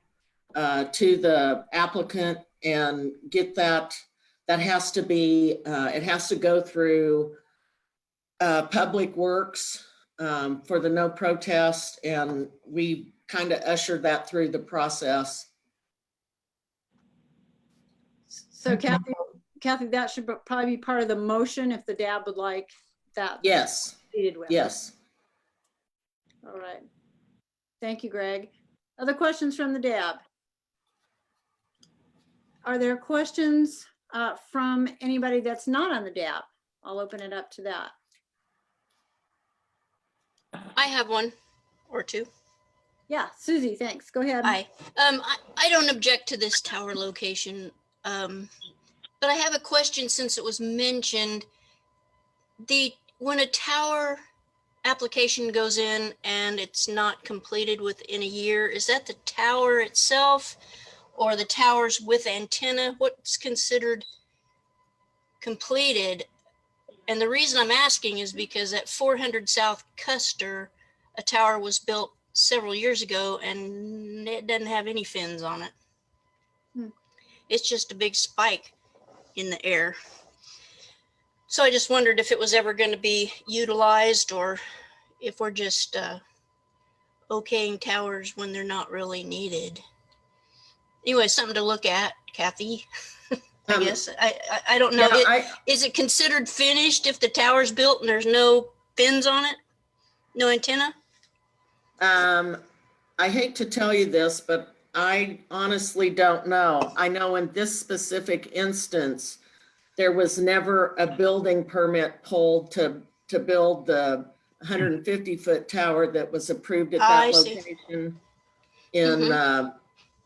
to the applicant and get that. That has to be, it has to go through Public Works for the no protest, and we kind of ushered that through the process. So Kathy, that should probably be part of the motion if the DAB would like that. Yes. With. Yes. All right. Thank you, Greg. Other questions from the DAB? Are there questions from anybody that's not on the DAB? I'll open it up to that. I have one or two. Yeah, Susie, thanks. Go ahead. Hi. I don't object to this tower location, but I have a question since it was mentioned. When a tower application goes in and it's not completed within a year, is that the tower itself or the towers with antenna? What's considered completed? And the reason I'm asking is because at 400 South Custer, a tower was built several years ago and it doesn't have any fins on it. It's just a big spike in the air. So I just wondered if it was ever going to be utilized or if we're just okaying towers when they're not really needed. Anyway, something to look at, Kathy. I guess I don't know. Yeah, is it considered finished if the tower's built and there's no fins on it? No antenna? I hate to tell you this, but I honestly don't know. I know in this specific instance, there was never a building permit pulled to build the 150-foot tower that was approved at that I see. location in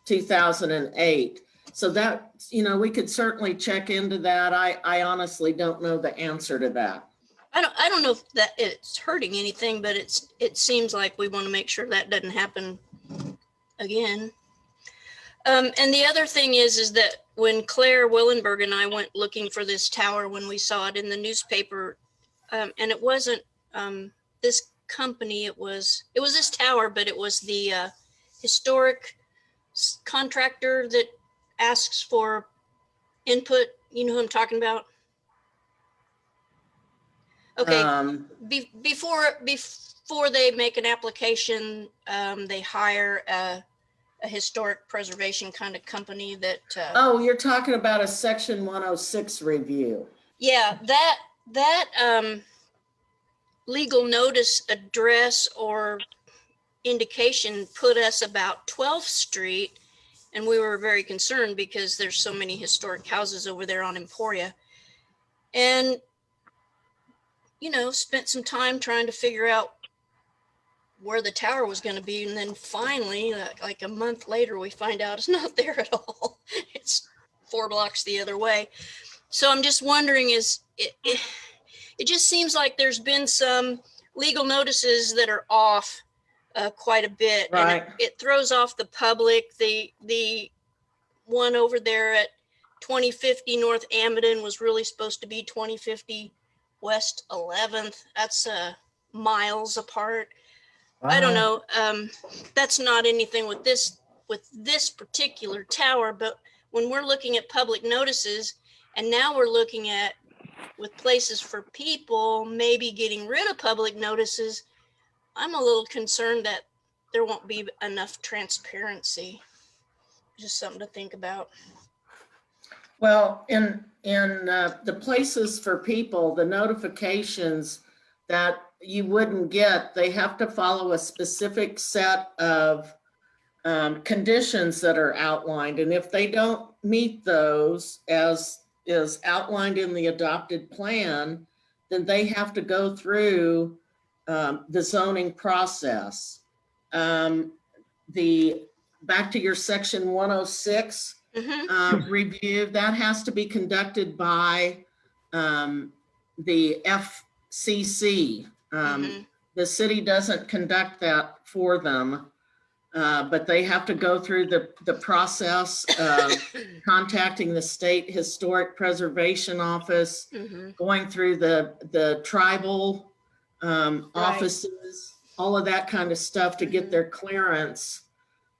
2008. So that, we could certainly check into that. I honestly don't know the answer to that. I don't know if that it's hurting anything, but it seems like we want to make sure that doesn't happen again. And the other thing is that when Claire Willenberg and I went looking for this tower, when we saw it in the newspaper, and it wasn't this company, it was this tower, but it was the historic contractor that asks for input. You know who I'm talking about? Okay. Before they make an application, they hire a historic preservation kind of company that. Oh, you're talking about a Section 106 review. Yeah, that legal notice address or indication put us about 12th Street, and we were very concerned because there's so many historic houses over there on Emporia. And spent some time trying to figure out where the tower was going to be. And then finally, like a month later, we find out it's not there at all. It's 4 blocks the other way. So I'm just wondering, it just seems like there's been some legal notices that are off quite a bit. Right. And it throws off the public. The one over there at 2050 North Amadon was really supposed to be 2050 West 11th. That's miles apart. I don't know. That's not anything with this particular tower, but when we're looking at public notices, and now we're looking at with places for people, maybe getting rid of public notices, I'm a little concerned that there won't be enough transparency. Just something to think about. Well, in the places for people, the notifications that you wouldn't get, they have to follow a specific set of conditions that are outlined. And if they don't meet those as is outlined in the adopted plan, then they have to go through the zoning process. Back to your Section 106 review, that has to be conducted by the FCC. The city doesn't conduct that for them, but they have to go through the process of contacting the State Historic Preservation Office, going through the tribal offices, all of that kind of stuff to get their clearance,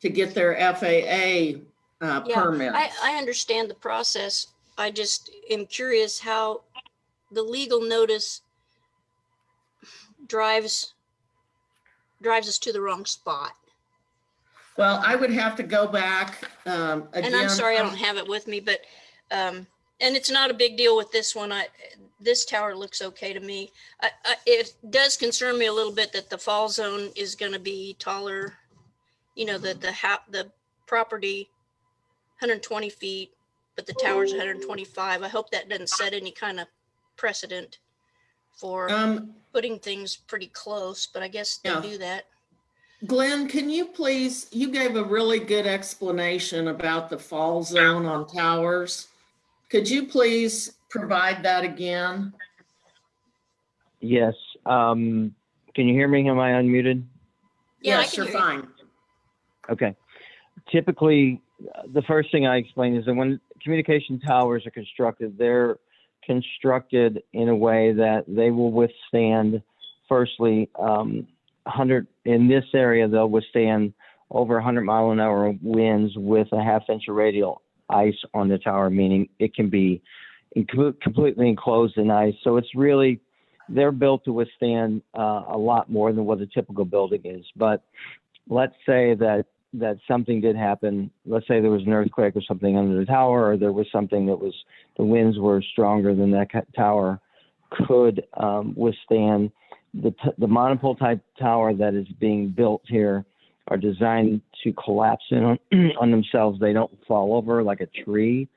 to get their FAA permit. I understand the process. I just am curious how the legal notice drives us to the wrong spot. Well, I would have to go back again. And I'm sorry I don't have it with me, but and it's not a big deal with this one. This tower looks okay to me. It does concern me a little bit that the fall zone is going to be taller. The property 120 feet, but the tower's 125. I hope that doesn't set any kind of precedent for putting things pretty close, but I guess they do that. Glenn, can you please, you gave a really good explanation about the fall zone on towers. Could you please provide that again? Yes. Can you hear me? Am I unmuted? Yeah, yes, you're fine. Okay. Typically, the first thing I explain is that when communication towers are constructed, they're constructed in a way that they will withstand, firstly, 100 in this area, they'll withstand over 100-mile-an-hour winds with a half-inch radial ice on the tower, meaning it can be completely enclosed in ice. So it's really, they're built to withstand a lot more than what a typical building is. But let's say that something did happen. Let's say there was an earthquake or something under the tower, or there was something that was, the winds were stronger than that tower could withstand. The monopole type tower that is being built here are designed to collapse in on, on themselves. They don't fall over like a tree.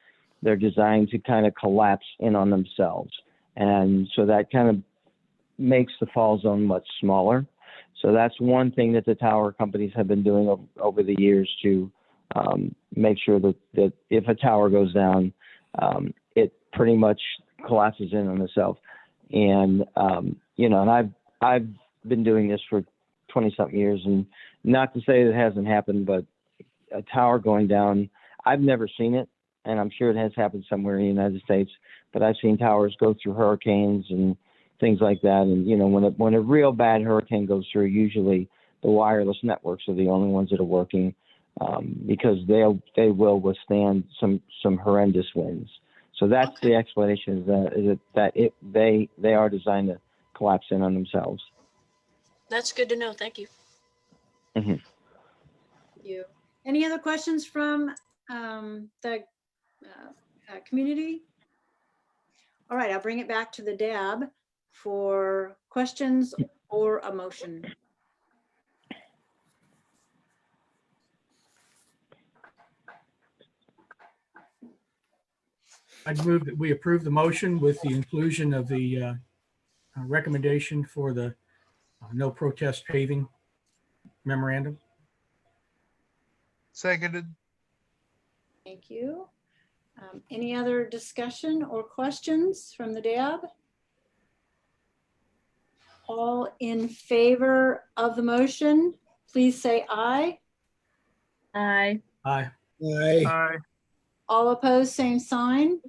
They're designed to kind of collapse in on themselves. And so that kind of makes the fall zone much smaller. So that's one thing that the tower companies have been doing over the years to make sure that if a tower goes down, it pretty much collapses in on itself. And, you know, and I've been doing this for 20-something years, and not to say that it hasn't happened, but a tower going down, I've never seen it, and I'm sure it has happened somewhere in the United States, but I've seen towers go through hurricanes and things like that. And, you know, when a real bad hurricane goes through, usually the wireless networks are the only ones that are working, because they will withstand some horrendous winds. So that's the explanation, they are designed to collapse in on themselves. That's good to know. Thank you. Mm-hmm. Thank you. Any other questions from the community? All right, I'll bring it back to the DAB for questions or a motion. I'd move that we approve the motion with the inclusion of the recommendation for the no protest paving memorandum. Seconded. Thank you. Any other discussion or questions from the DAB? All in favor of the motion, please say aye. Aye. Aye. Aye. Aye. All opposed, same sign.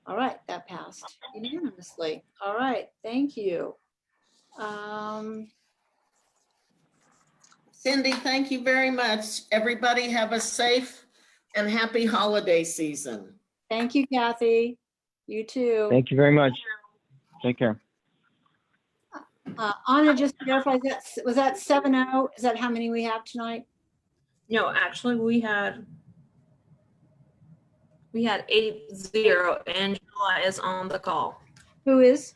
All right, that passed unanimously. All right, thank you. Cindy, thank you very much. Everybody have a safe and happy holiday season. Thank you, Kathy. You too. Thank you very much. Take care. Anna, just to verify, was that 7-0? Is that how many we have tonight? No, actually, we had 8-0. Angela is on the call. Who is?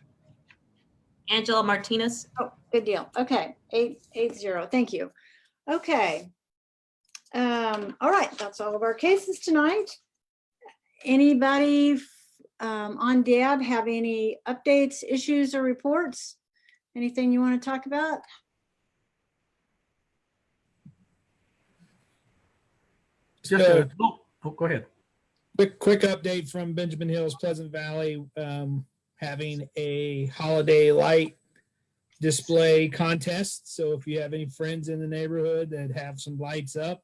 Angela Martinez. Oh, good deal. Okay, 8-0. Thank you. Okay. All right, that's all of our cases tonight. Anybody on DAB have any updates, issues, or reports? Anything you want to talk about? Just go ahead. Quick update from Benjamin Hills, Pleasant Valley, having a holiday light display contest. So if you have any friends in the neighborhood that have some lights up,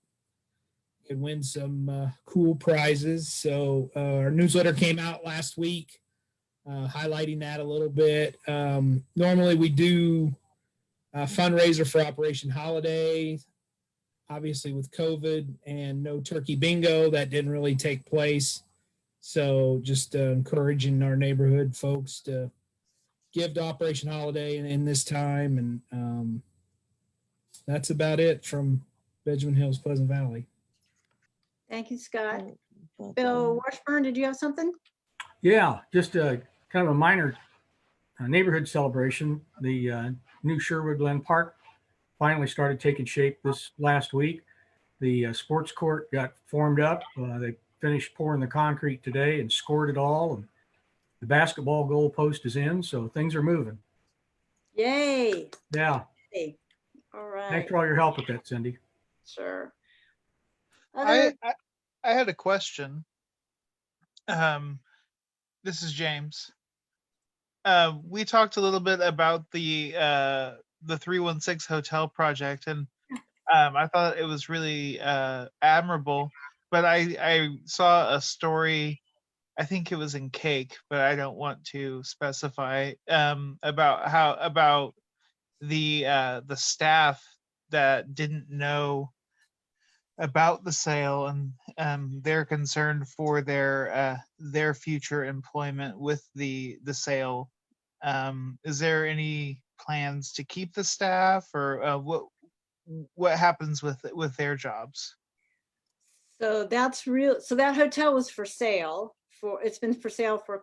you can win some cool prizes. So our newsletter came out last week, highlighting that a little bit. Normally we do a fundraiser for Operation Holiday. Obviously with COVID and no turkey bingo, that didn't really take place. So just encouraging our neighborhood folks to give to Operation Holiday in this time. And that's about it from Benjamin Hills, Pleasant Valley. Thank you, Scott. Bill Washburn, did you have something? Yeah, just a kind of a minor neighborhood celebration. The new Sherwood Glen Park finally started taking shape this last week. The sports court got formed up. They finished pouring the concrete today and scored it all. And the basketball goal post is in, so things are moving. Yay. Yeah. Hey. All right. Thanks for all your help with that, Cindy. Sure. I had a question. This is James. We talked a little bit about the 316 hotel project, and I thought it was really admirable. But I saw a story, I think it was in Cake, but I don't want to specify, about the staff that didn't know about the sale, and they're concerned for their future employment with the sale. Is there any plans to keep the staff, or what happens with their jobs? So that's real. So that hotel was for sale. It's been for sale for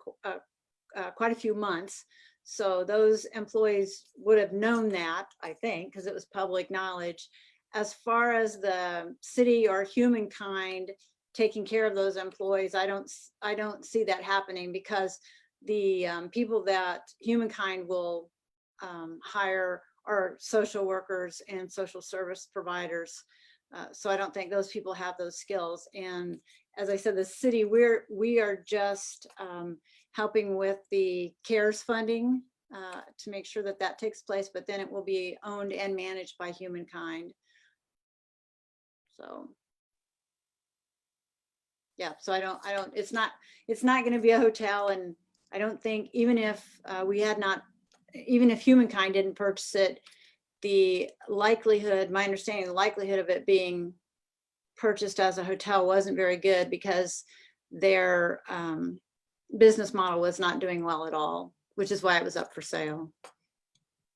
quite a few months. So those employees would have known that, I think, because it was public knowledge. As far as the city or Humankind taking care of those employees, I don't see that happening, because the people that Humankind will hire are social workers and social service providers. So I don't think those people have those skills. And as I said, the city, we are just helping with the CARES funding to make sure that that takes place, but then it will be owned and managed by Humankind. So yeah, so I don't, it's not going to be a hotel. And I don't think, even if even if Humankind didn't purchase it, the likelihood, my understanding, the likelihood of it being purchased as a hotel wasn't very good, because their business model was not doing well at all, which is why it was up for sale.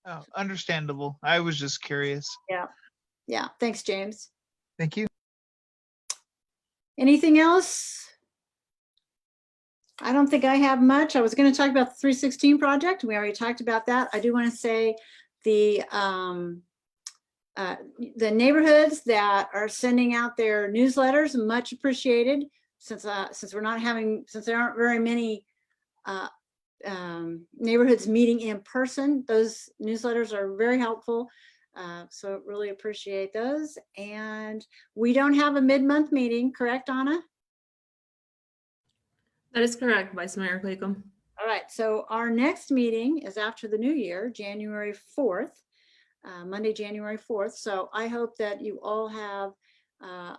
Oh, understandable. I was just curious. Yeah. Yeah. Thanks, James. Thank you. Anything else? I don't think I have much. I was going to talk about the 316 project. We already talked about that. I do want to say the neighborhoods that are sending out their newsletters, much appreciated, since there aren't very many neighborhoods meeting in person. Those newsletters are very helpful. So really appreciate those. And we don't have a mid-month meeting, correct, Anna? That is correct, Vice Mayor Claycomb. All right, so our next meeting is after the new year, January 4th, Monday, January 4th. So I hope that you all have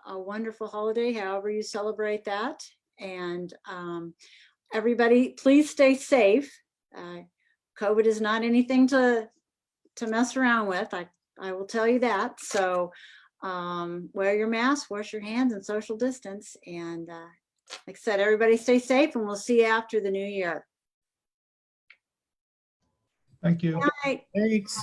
a wonderful holiday, however you celebrate that. And everybody, please stay safe. COVID is not anything to mess around with. I will tell you that. So wear your mask, wash your hands, and social distance. And like I said, everybody stay safe, and we'll see you after the new year. Thank you. Good night. Thanks.